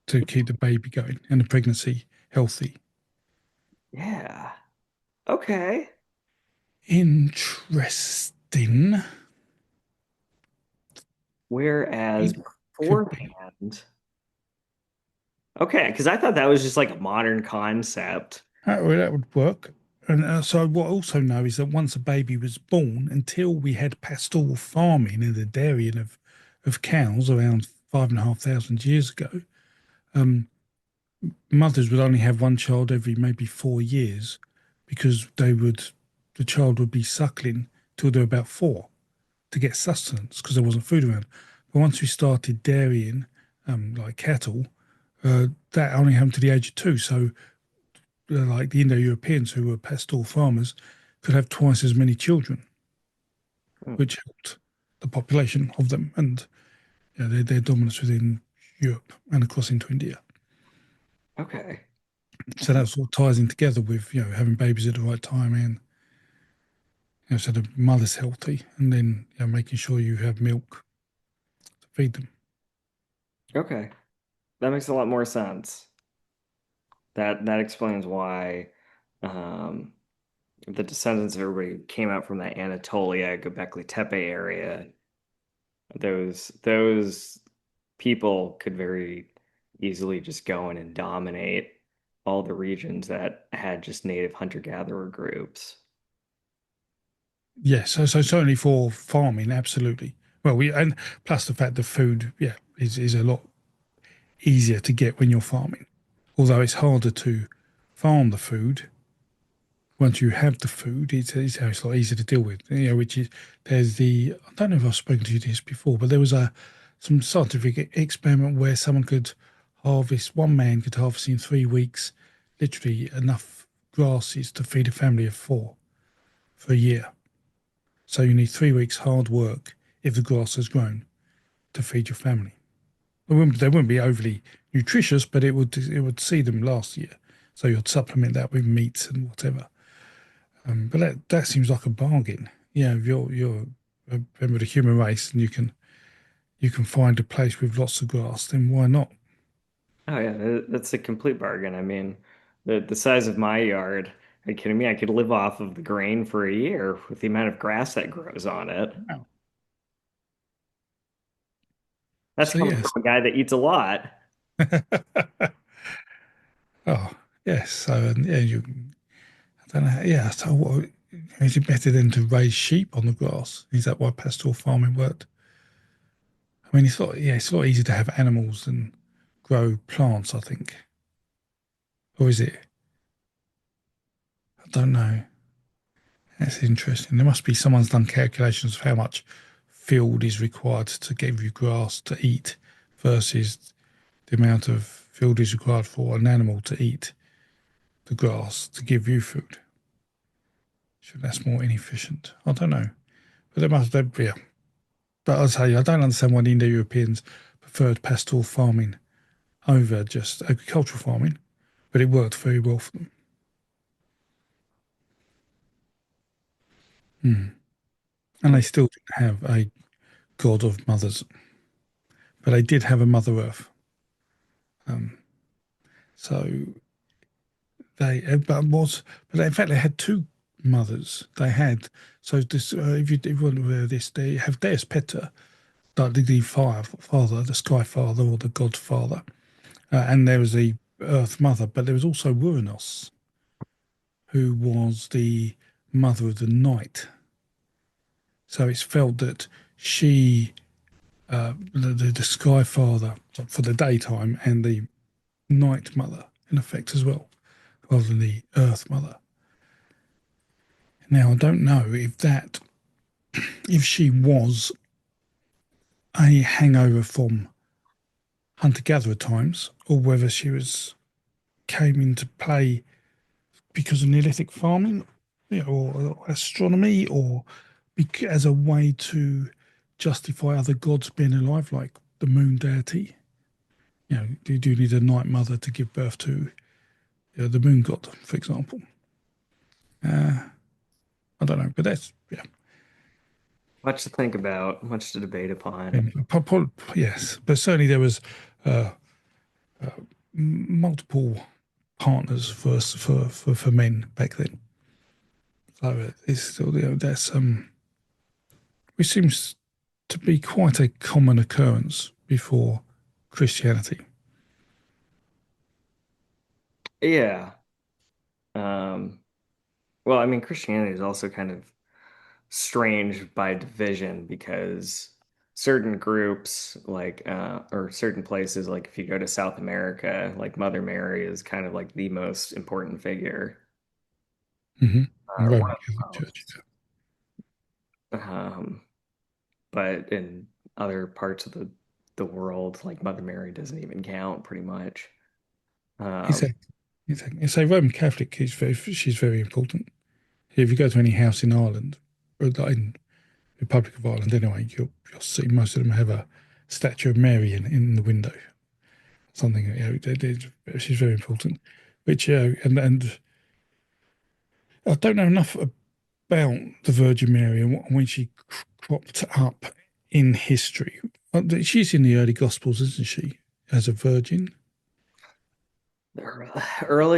to keep the baby going and the pregnancy healthy. Yeah. Okay. Interesting. Whereas It could be. beforehand, okay, because I thought that was just like a modern concept. Well, that would work. And so what I also know is that once a baby was born, until we had pastoral farming and the dairying of cows around 5,500 years ago, um, mothers would only have one child every maybe 4 years because the child would be suckling till they're about four. to get sustenance because there wasn't food around. But once we started dairying, like cattle, that only happened to the age of two. So, like the Indo-Europeans who were pastoral farmers could have twice as many children, Hmm. which helped the population of them and their dominance within Europe and across into India. Okay. So that sort of ties in together with having babies at the right time and so the mother's healthy, and then making sure you have milk to feed them. Okay. That makes a lot more sense. That explains why um, the descendants of everybody who came out from that Anatolia, Göbekli Tepe area, those people could very easily just go in and dominate all the regions that had just native hunter-gatherer groups. Yes, so certainly for farming, absolutely. Well, we and plus the fact that food, is a lot easier to get when you're farming. Although it's harder to farm the food once you have the food, it's a lot easier to deal with. Which is there's the I don't know if I've spoken to you this before, but there was some scientific experiment where someone could harvest one man could harvest in 3 weeks, literally enough grasses to feed a family of four for a year. So you need 3 weeks hard work if the grass has grown to feed your family. They wouldn't be overly nutritious, but it would see them last year. So you'd supplement that with meats and whatever. But that seems like a bargain. If you're a member of the human race and you can find a place with lots of grass, then why not? Oh yeah, that's a complete bargain. I mean, the size of my yard, are you kidding me? I could live off of the grain for a year with the amount of grass that grows on it. Wow. That's So coming yes. from a guy that eats a lot. Oh yes. So I don't know. Yeah. So what? Is it better than to raise sheep on the grass? Is that why pastoral farming worked? I mean, it's a lot easier to have animals than grow plants, I think. Or is it? I don't know. That's interesting. There must be someone's done calculations of how much field is required to give you grass to eat versus the amount of field is required for an animal to eat the grass to give you food. So that's more inefficient. I don't know. But yeah. But I'll tell you, I don't understand why the Indo-Europeans preferred pastoral farming over just agricultural farming, but it worked very well for them. Mm. And they still didn't have a god of mothers, but they did have a Mother Earth. Um, so but in fact they had two mothers. They had so this if you want to aware of this, they have Deus Peter, like the father, the Sky Father or the God Father, and there was the Earth Mother, but there was also Uranus, who was the mother of the night. So it's felt that she, the Sky Father for the daytime, and the Night Mother in effect as well, rather than the Earth Mother. Now I don't know if she was a hangover from hunter-gatherer times, or whether she came into play because of Neolithic farming, or astronomy, or as a way to justify other gods being alive, like the moon deity. You do need a night mother to give birth to the moon god, for example. Uh, I don't know, but that's yeah. Much to think about, much to debate upon. And yes, but certainly there was uh, multiple partners for men back then. So it's still that's which seems to be quite a common occurrence before Christianity. Yeah. Um, well, I mean, Christianity is also kind of strange by division because certain groups, like, or certain places, like if you go to South America, like Mother Mary is kind of like the most important figure, Mm-hmm. one Roman of Catholic the Church. most. Um, but in other parts of the world, like Mother Mary doesn't even count pretty much. Um, Exactly. Exactly. So Roman Catholic is she's very important. If you go to any house in Ireland, or like in Republic of Ireland anyway, you'll see most of them have a statue of Mary in the window. Something, she's very important. Which and I don't know enough about the Virgin Mary and when she cropped up in history. She's in the early Gospels, isn't she, as a virgin? the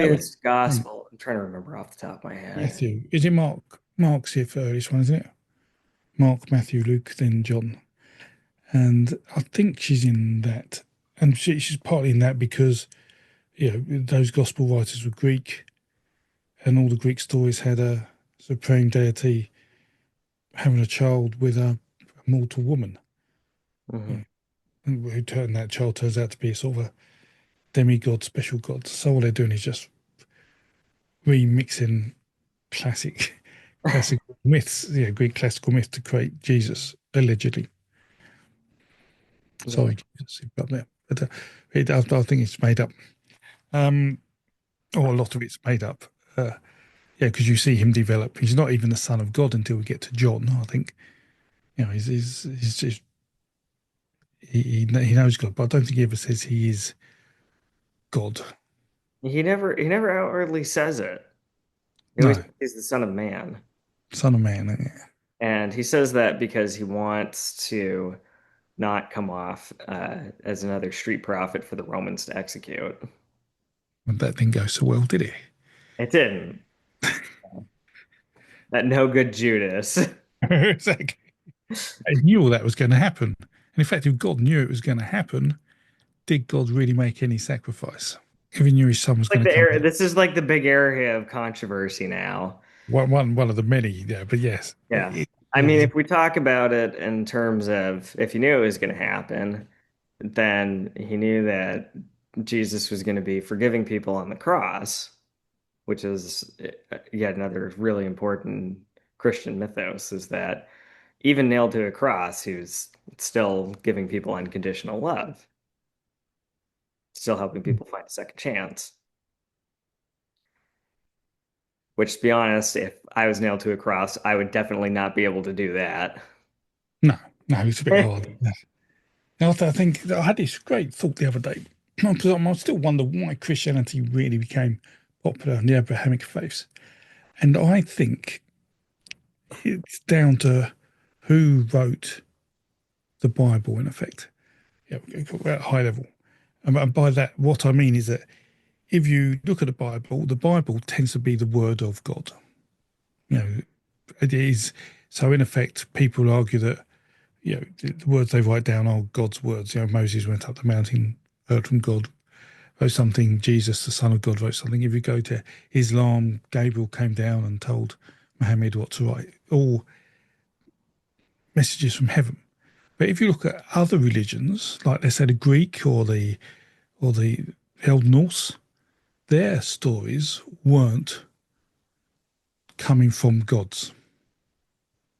That was earliest um, gospel, I'm trying to remember off the top of my head. Matthew. Is it Mark? Mark's the earliest one, isn't it? Mark, Matthew, Luke, then John. And I think she's in that. And she's partly in that because, those gospel writers were Greek, and all the Greek stories had a supreme deity having a child with a mortal woman. Hmm. Yeah. And that child turns out to be a sort of a demigod, special god. So all they're doing is just remixing classic classical myths, Greek classical myths to create Jesus, allegedly. Yeah. Sorry, but I think it's made up. Um, or a lot of it's made up. Yeah, because you see him develop. He's not even the son of God until we get to John. I think he's just he knows God, but I don't think he ever says he is God. He never outwardly says it. He always No, says he's the son of man. son of man. And he says that because he wants to not come off as another street prophet for the Romans to execute. And that didn't go so well, did it? It didn't. That no good Judas. Exactly. He knew all that was going to happen. And in fact, if God knew it was going to happen, did God really make any sacrifice? If he knew his son was Like going to come back, this is like the big area of controversy now. one of the many, yeah, but yes, Yeah. I mean, if we talk about it in terms of if he knew it was going to happen, then he knew that Jesus was going to be forgiving people on the cross, which is yet another really important Christian mythos, is that even nailed to a cross, he was still giving people unconditional love, still helping people find a second chance. Which, to be honest, if I was nailed to a cross, I would definitely not be able to do that. no, no, it's a bit hard. Now, I think I had this great thought the other day. I still wonder why Christianity really became popular in the Abrahamic faiths. And I think it's down to who wrote the Bible, in effect, at a high level. And by that, what I mean is that if you look at the Bible tends to be the word of God. You know, it is. So, in effect, people argue that, the words they write down are God's words. Moses went up the mountain, heard from God, wrote something. Jesus, the Son of God, wrote something. If you go to Islam, Gabriel came down and told Muhammad what to write. All messages from heaven. But if you look at other religions, like let's say the Greek or the Old Norse, their stories weren't coming from gods.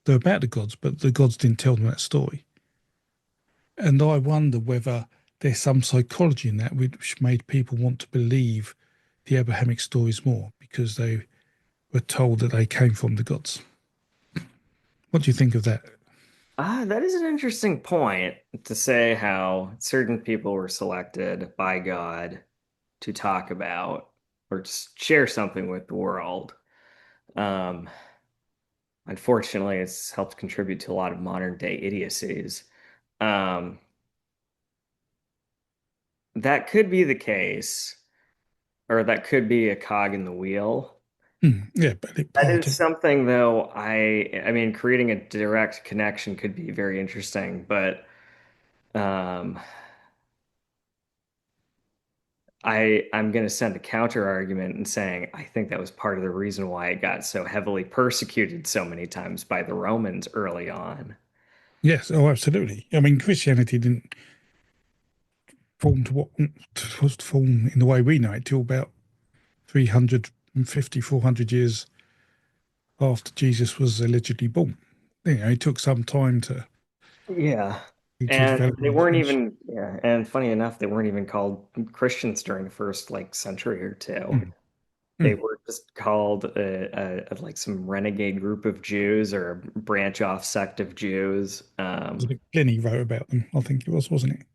They're about the gods, but the gods didn't tell them that story. And I wonder whether there's some psychology in that which made people want to believe the Abrahamic stories more because they were told that they came from the gods. What do you think of that? That is an interesting point to say how certain people were selected by God to talk about or to share something with the world. Um, Unfortunately, it's helped contribute to a lot of modern day idiocies. Um, that could be the case, or that could be a cog in the wheel. Yeah, but it That part is of something, though, I mean, creating a direct connection could be very interesting, but um, I'm going to send a counter argument and saying I think that was part of the reason why it got so heavily persecuted so many times by the Romans early on. yes, oh, absolutely. I mean, Christianity didn't form to what was form in the way we know it till about 350, 400 years after Jesus was allegedly born. It took some time to. Yeah. to And develop they weren't knowledge. even, yeah, and funny enough, they weren't even called Christians during the first like century or two. Mm, They mm. were just called like some renegade group of Jews or a branch off sect of Jews. Was it Pliny wrote about them? I think it was, wasn't it?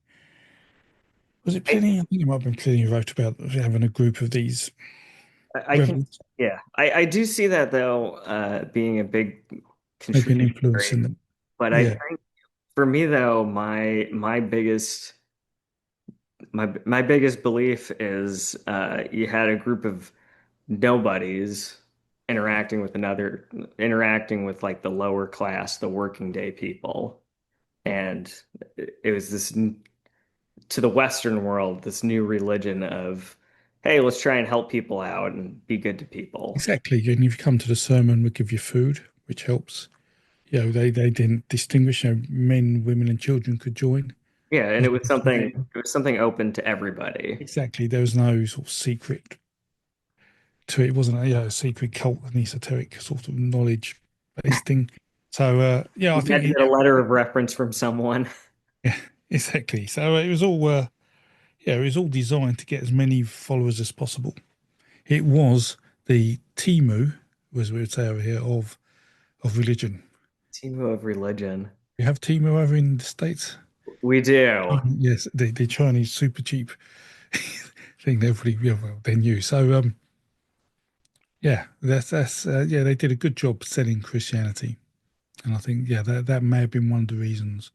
Was it I, Pliny? I think it might have been Pliny who wrote about having a group of these I can, rebels. yeah, I do see that though, being a big Maybe an influence contributory. in them. But I Yeah, think for me though, my biggest belief is you had a group of nobodies interacting with like the lower class, the working day people, and it was to the Western world this new religion of, hey, let's try and help people out and be good to people. exactly. And if you come to the sermon, we give you food, which helps. You know, they didn't distinguish. You know, men, women, and children could join. Yeah, and As well as men. it was something open to everybody. Exactly. There was no sort of secret to it. It wasn't a, secret cult and esoteric sort of knowledge based thing. So yeah, I You think had to get a letter of reference from someone. yeah, exactly. So it was all it was all designed to get as many followers as possible. It was the Timu, as we would say over here, of religion. Team of religion. You have Timu over in the States? We do. Yes, the Chinese super cheap thing that everybody, yeah, well, they knew. So yeah, that's yeah, they did a good job selling Christianity. And I think, yeah, that may have been one of the reasons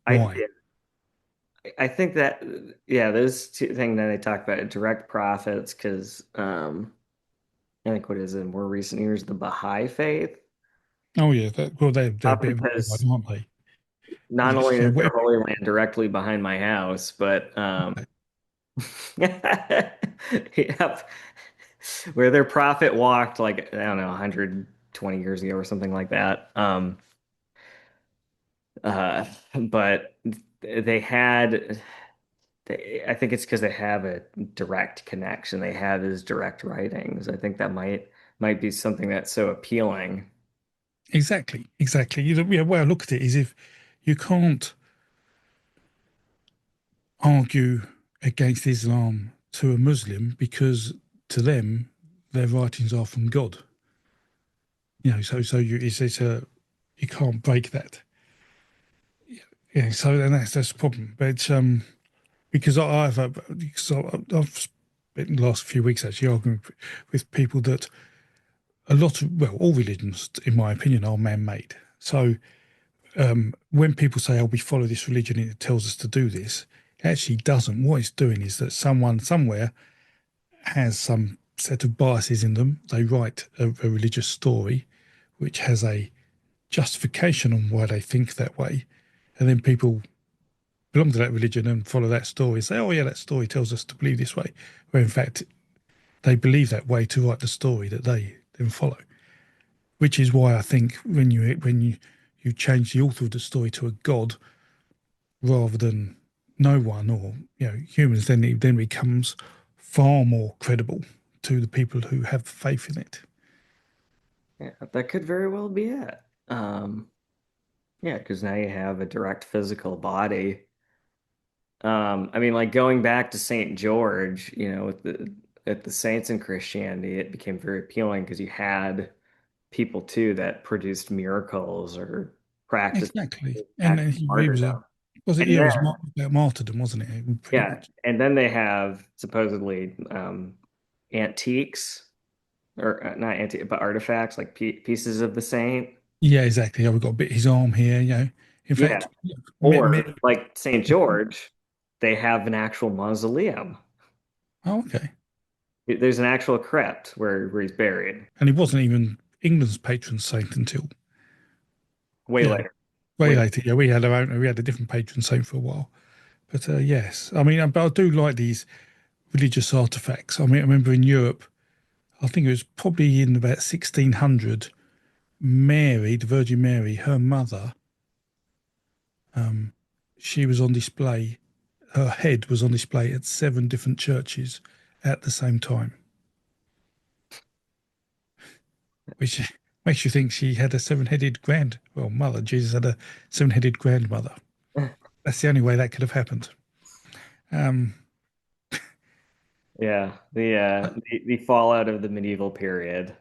why. Yeah, I think that yeah, those two things that they talk about direct profits because I think what is in more recent years the Baha'i faith, Oh yeah, well they're a bit of a divide, because aren't they? not only It's, is their holy land directly behind my house, but yep, where their prophet walked like I don't know 120 years ago or something like that. But they had I think it's because they have a direct connection. They have his direct writings. I think that might be something that's so appealing. exactly. Yeah, way I look at it is if you can't argue against Islam to a Muslim because to them their writings are from God. You know, so it's a you can't break that. Yeah, so then that's the problem. But because because I've spent the last few weeks actually arguing with people that a lot of all religions, in my opinion, are man-made. So when people say, "Oh, we follow this religion and it tells us to do this," it actually doesn't. What it's doing is that someone somewhere has some set of biases in them. They write a religious story which has a justification on why they think that way, and then people belong to that religion and follow that story and say, "Oh, yeah, that story tells us to believe this way," where in fact they believe that way to write the story that they then follow. Which is why I think when you change the author of the story to a god rather than no one or humans, then it then becomes far more credible to the people who have faith in it. Yeah, that could very well be it. Yeah, because now you have a direct physical body. I mean, like going back to Saint George, with the saints in Christianity, it became very appealing because you had people too that produced miracles or practiced Exactly, and active he was a martyrdom. was it? And Yeah, it then, was about martyrdom, wasn't it? Pretty yeah, much. and then they have supposedly antiques or not antique, but artifacts like pieces of the saint. Yeah, exactly. Yeah, we've got a bit his arm here. In Yeah, fact, yeah, or like Saint George, they have an actual mausoleum. oh, okay. There's an actual crypt where he's buried. And he wasn't even England's patron saint until Way yeah, later. way Way later. Yeah, we had our own. We had a different patron saint for a while. But yes, I mean, but I do like these religious artifacts. I mean, I remember in Europe, I think it was probably in about 1600. Mary, the Virgin Mary, her mother, um, she was on display. Her head was on display at 7 different churches at the same time, which Makes you think she had a seven-headed mother. Jesus had a seven-headed grandmother. That's the only way that could have happened. Um, Yeah, uh, the fallout of the medieval period.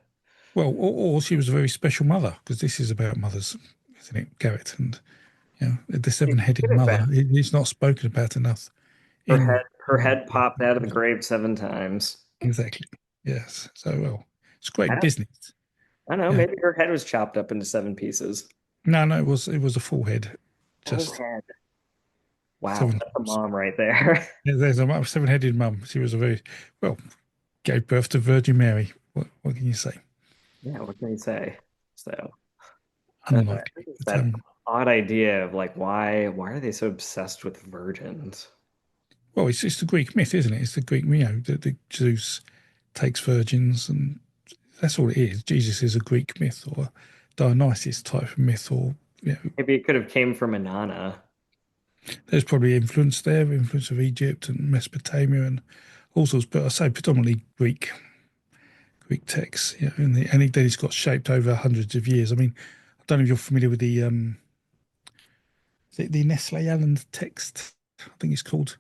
or she was a very special mother, because this is about mothers, isn't it, Garrett? And the It seven-headed could have mother. been. It's not spoken about enough Her in head popped out of the grave 7 times. exactly. Yes. So it's great I business. don't know, Yeah. maybe her head was chopped up into 7 pieces. No, it was a full head, Full just head. Wow, seven that's a times. mom right there. There's a seven-headed mum. She was a very well gave birth to Virgin Mary. What can you say? Yeah, what can you say? So, Unlikely, it's but that odd idea of like why are they so obsessed with virgins? well, it's the Greek myth, isn't it? It's the Greek, the Zeus takes virgins, and that's all it is. Jesus is a Greek myth or a Dionysus type of myth, or Maybe it could have came from Inanna. there's probably influence there, influence of Egypt and Mesopotamia and all sorts. But I say predominantly Greek texts, and then it's got shaped over hundreds of years. I mean, I don't know if you're familiar with the Nestle Aland text. I think it's called,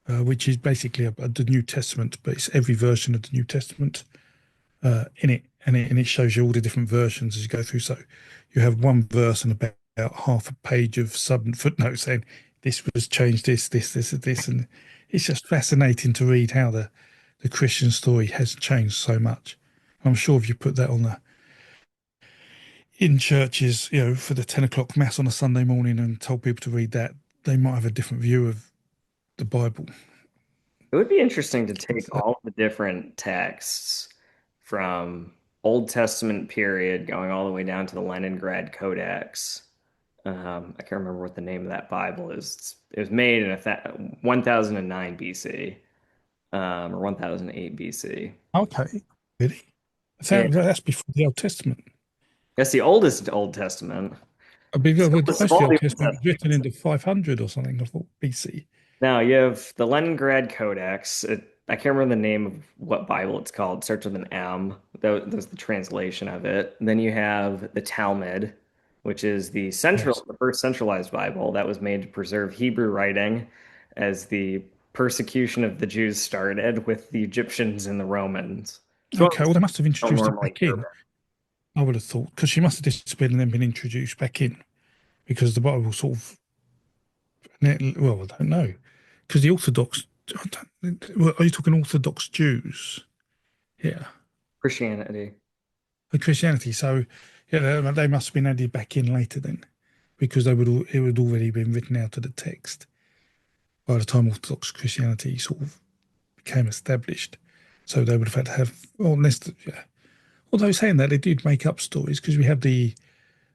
which is basically the New Testament, but it's every version of the New Testament in it, and it shows you all the different versions as you go through. So you have one verse and about half a page of sub and footnotes saying this was changed, this, and it's just fascinating to read how the Christian story has changed so much. I'm sure if you put that on the in churches, for the 10 o'clock mass on a Sunday morning and told people to read that, they might have a different view of the Bible. It would be interesting to take Because, all the different texts from Old Testament period going all the way down to the Leningrad Codex. I can't remember what the name of that Bible is. It was made in 1009 BC, or 1008 BC. okay, really? Yeah, That's before the Old Testament. that's the oldest Old Testament. I mean, It's the well, oldest of most of the all Old the Old Testament was written Testaments. into 500 or something, I thought, BC. Now you have the Leningrad Codex. I can't remember the name of what Bible it's called. It starts with an M. That's the translation of it. Then you have the Talmud, which is Yes. the first centralized Bible that was made to preserve Hebrew writing as the persecution of the Jews started with the Egyptians and the Romans. So Okay, well, they must have don't introduced it normally back hear in, I would have thought, because she must have disappeared and then been introduced back in, because the Bible sort of, well, I don't know, because the Orthodox, well, are you talking Orthodox Jews? Yeah. Christianity. Christianity. So, yeah, they must have been added back in later then, because it would already been written out of the text by the time Orthodox Christianity sort of became established. So they would have had to have, well, unless, yeah. Although saying that, they did make up stories because we have the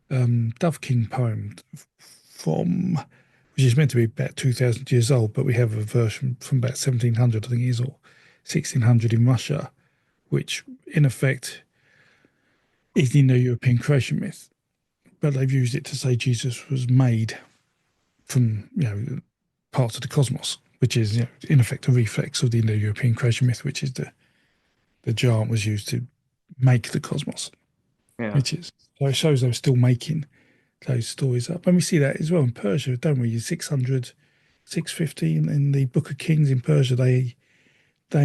Dove King poem from, which is meant to be about 2,000 years old, but we have a version from about 1700, I think it is, or 1600 in Russia, which in effect is the Indo-European creation myth. But they've used it to say Jesus was made from parts of the cosmos, which is in effect a reflex of the Indo-European creation myth, which is the giant was used to make the cosmos, Yeah. which is so it shows they're still making those stories up. And we see that as well in Persia, don't we? 600, 650 in the Book of Kings in Persia, they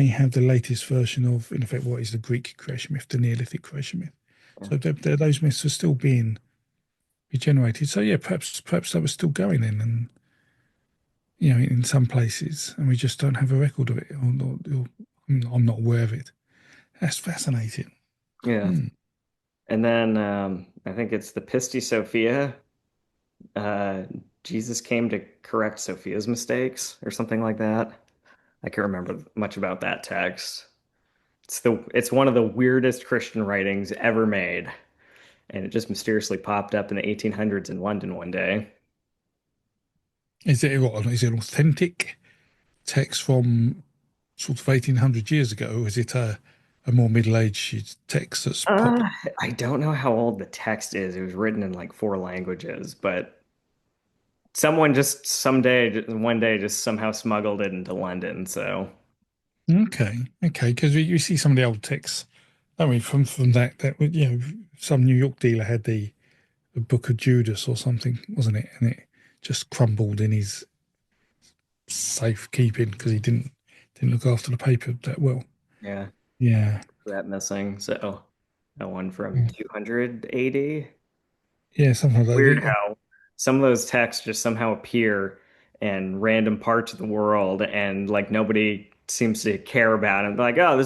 have the latest version of, in effect, what is the Greek creation myth, the Neolithic creation myth. Yeah. So those myths are still being regenerated. So yeah, perhaps that was still going in, and in some places, and we just don't have a record of it, or I'm not aware of it. That's fascinating. Yeah. Hmm. And then I think it's the Pisti Sophia. Uh, Jesus came to correct Sophia's mistakes or something like that. I can't remember much about that text. It's one of the weirdest Christian writings ever made, and it just mysteriously popped up in the 1800s in London one day. Is it an authentic text from sort of 1800 years ago, or is it a more middle-aged text that's Uh, popular? I don't know how old the text is. It was written in like 4 languages, but someone just one day, just somehow smuggled it into London. So Okay, because we see some of the old texts I mean, from that some New York dealer had the Book of Judas or something, wasn't it? And it just crumbled in his safekeeping because he didn't look after the paper that well. Yeah, Yeah, that missing. So that one from 200 AD. yeah, something like Weird that. how some of those texts just somehow appear in random parts of the world and like nobody seems to care about it. Like, oh,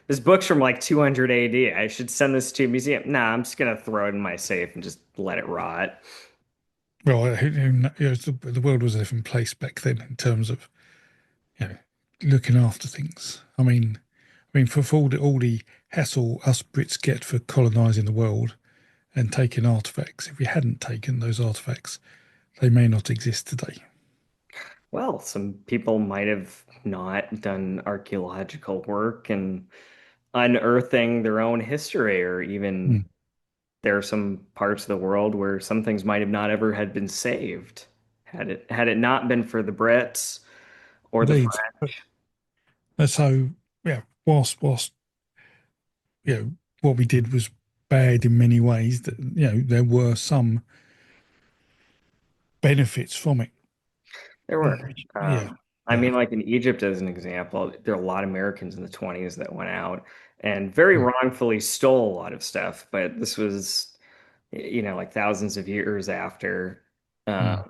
this book's from like 200 AD. I should send this to a museum. Nah, I'm just gonna throw it in my safe and just let it rot. Well, the world was a different place back then in terms of you know looking after things. I mean, for all the hassle us Brits get for colonising the world and taking artifacts, if we hadn't taken those artifacts, they may not exist today. Well, some people might have not done archaeological work and unearthing their own history, or even Hmm. there are some parts of the world where some things might have not ever had been saved had it not been for the Brits or the Indeed. French. And so, yeah, whilst you know what we did was bad in many ways, that there were some benefits from it. There were. Yeah, I yeah, mean, like in Egypt, as an example, there are a lot of Americans in the 20s that went out and very mm, wrongfully stole a lot of stuff. But this was, like thousands of years after mm,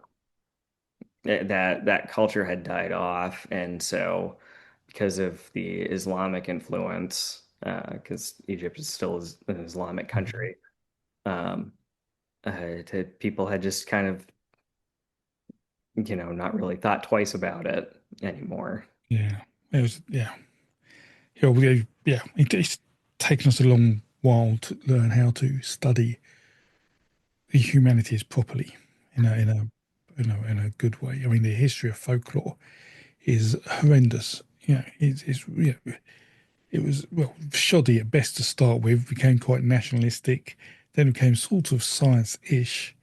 that culture had died off. And so, because of the Islamic influence, because Egypt is still an Islamic mm, country, um, people had just kind of, not really thought twice about it anymore. yeah. It was yeah. It's taken us a long while to learn how to study the humanities properly in a good way. I mean, the history of folklore is horrendous. It was, well, shoddy at best to start with, became quite nationalistic, then became sort of science-ish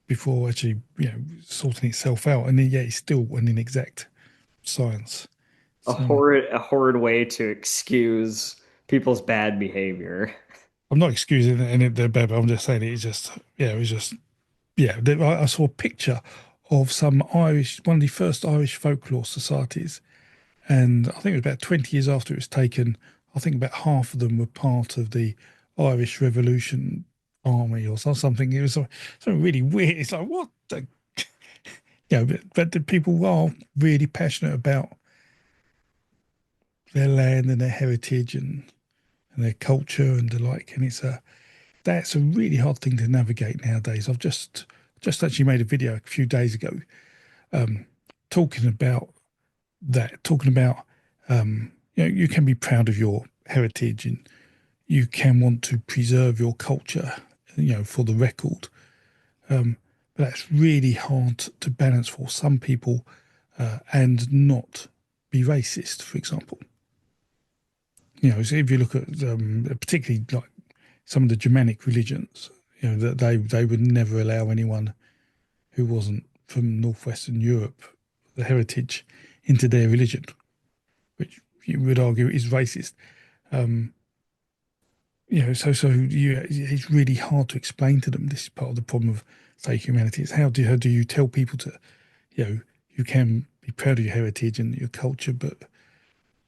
before actually, sorting itself out. And then, yeah, it's still an inexact science. A So horrid way to excuse people's bad behavior. I'm not excusing any of their bad, but I'm just saying it's just, it was just, yeah. I saw a picture of some one of the first Irish folklore societies. And I think it was about 20 years after it was taken, I think about half of them were part of the Irish Revolution Army or something. It was something really weird. It's like, what the? But the people are really passionate about their land and their heritage and their culture and the like. And that's a really hard thing to navigate nowadays. I've just actually made a video a few days ago talking about talking about you can be proud of your heritage and you can want to preserve your culture, for the record. But that's really hard to balance for some people and not be racist, for example. So if you look at particularly like some of the Germanic religions, that they would never allow anyone who wasn't from northwestern Europe, the heritage, into their religion, which you would argue is racist. Um, it's really hard to explain to them. This is part of the problem of, say, humanity. It's how do you tell people to, you can be proud of your heritage and your culture, but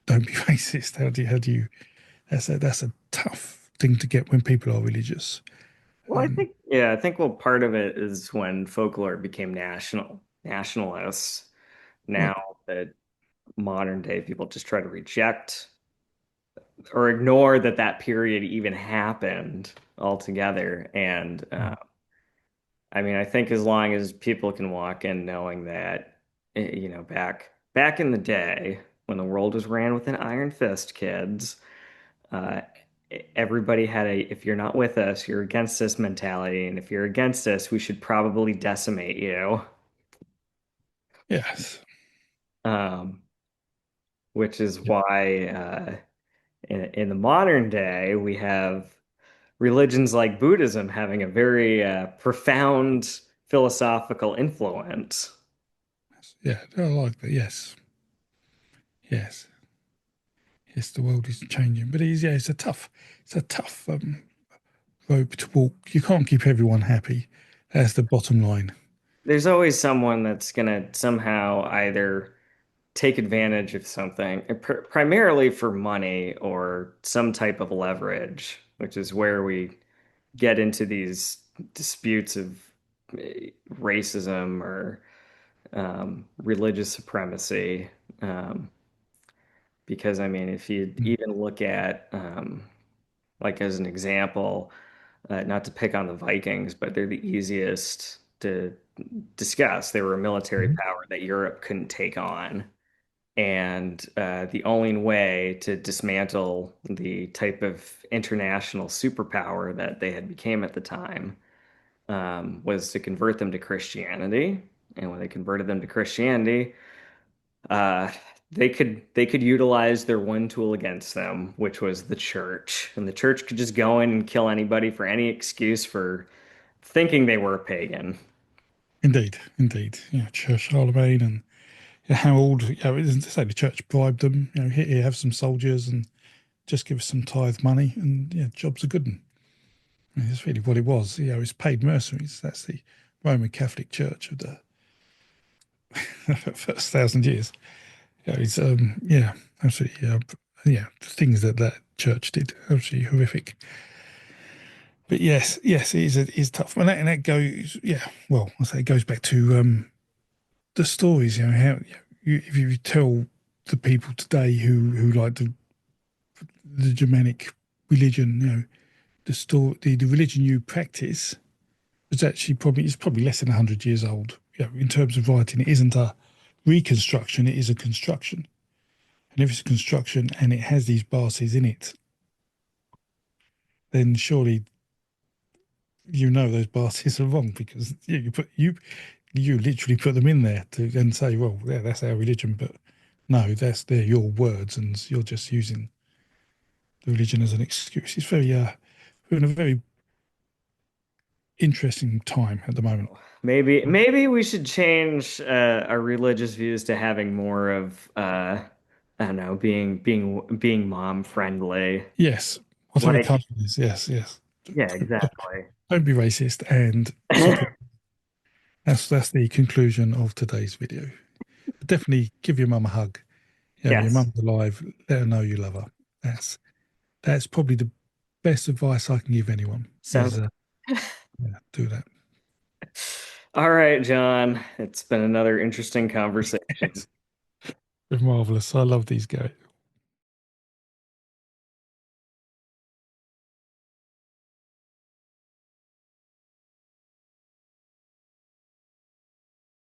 don't be racist. How do you? That's a tough thing to get when people are religious. Well, I think well, part of it is when folklore became nationalists. Yeah, Now that modern day people just try to reject or ignore that period even happened altogether. And mm, I mean, I think as long as people can walk in knowing that, back in the day when the world was ran with an iron fist, kids, uh, everybody had a if you're not with us, you're against us mentality, and if you're against us, we should probably decimate you. yes, Um, which is yeah, why in the modern day we have religions like Buddhism having a very profound philosophical influence. yeah. I like that. Yes, yes, Yes, the world is changing, but it's a tough rope to walk. You can't keep everyone happy. That's the bottom line. There's always someone that's gonna somehow either take advantage of something, primarily for money or some type of leverage, which is where we get into these disputes of racism or religious supremacy. Um, because I mean, if you Mm. even look at, like as an example, not to pick on the Vikings, but they're the easiest to discuss. They were a military Mhm. power that Europe couldn't take on. And the only way to dismantle the type of international superpower that they had became at the time was to convert them to Christianity. And when they converted them to Christianity, uh, they could utilize their one tool against them, which was the church. And the church could just go in and kill anybody for any excuse for thinking they were a pagan. Indeed, indeed. Yeah, Church Charlemagne and how old, it doesn't say the church bribed them, here, have some soldiers and just give us some tithe money and yeah, jobs are good. And it's really what it was. It's paid mercenaries. That's the Roman Catholic Church of the first 1,000 years. It's yeah, absolutely yeah, the things that that church did, absolutely horrific. But yes, it is tough. And that goes, yeah, well, I say it goes back to the stories, how if you tell the people today who like the Germanic religion, the religion you practice is actually probably less than 100 years old. In terms of writing, it isn't a reconstruction; it is a construction. And if it's a construction and it has these bases in it, then surely those bases are wrong because you literally put them in there to then say, well, yeah, that's our religion, but no, they're your words, and you're just using the religion as an excuse. It's we're in a very interesting time at the moment. Maybe we should change our religious views to having more of I don't know, being mom friendly. Yes, whatever Like, country it is, yes. yeah, exactly. Don't be racist and support. That's the conclusion of today's video. But definitely give your mum a hug. Your Yes. mum's alive. Let her know you love her. That's that's probably the best advice I can give anyone. Sounds Is yeah, do that. all right, John. It's been another interesting conversation. It's marvelous. I love these guys.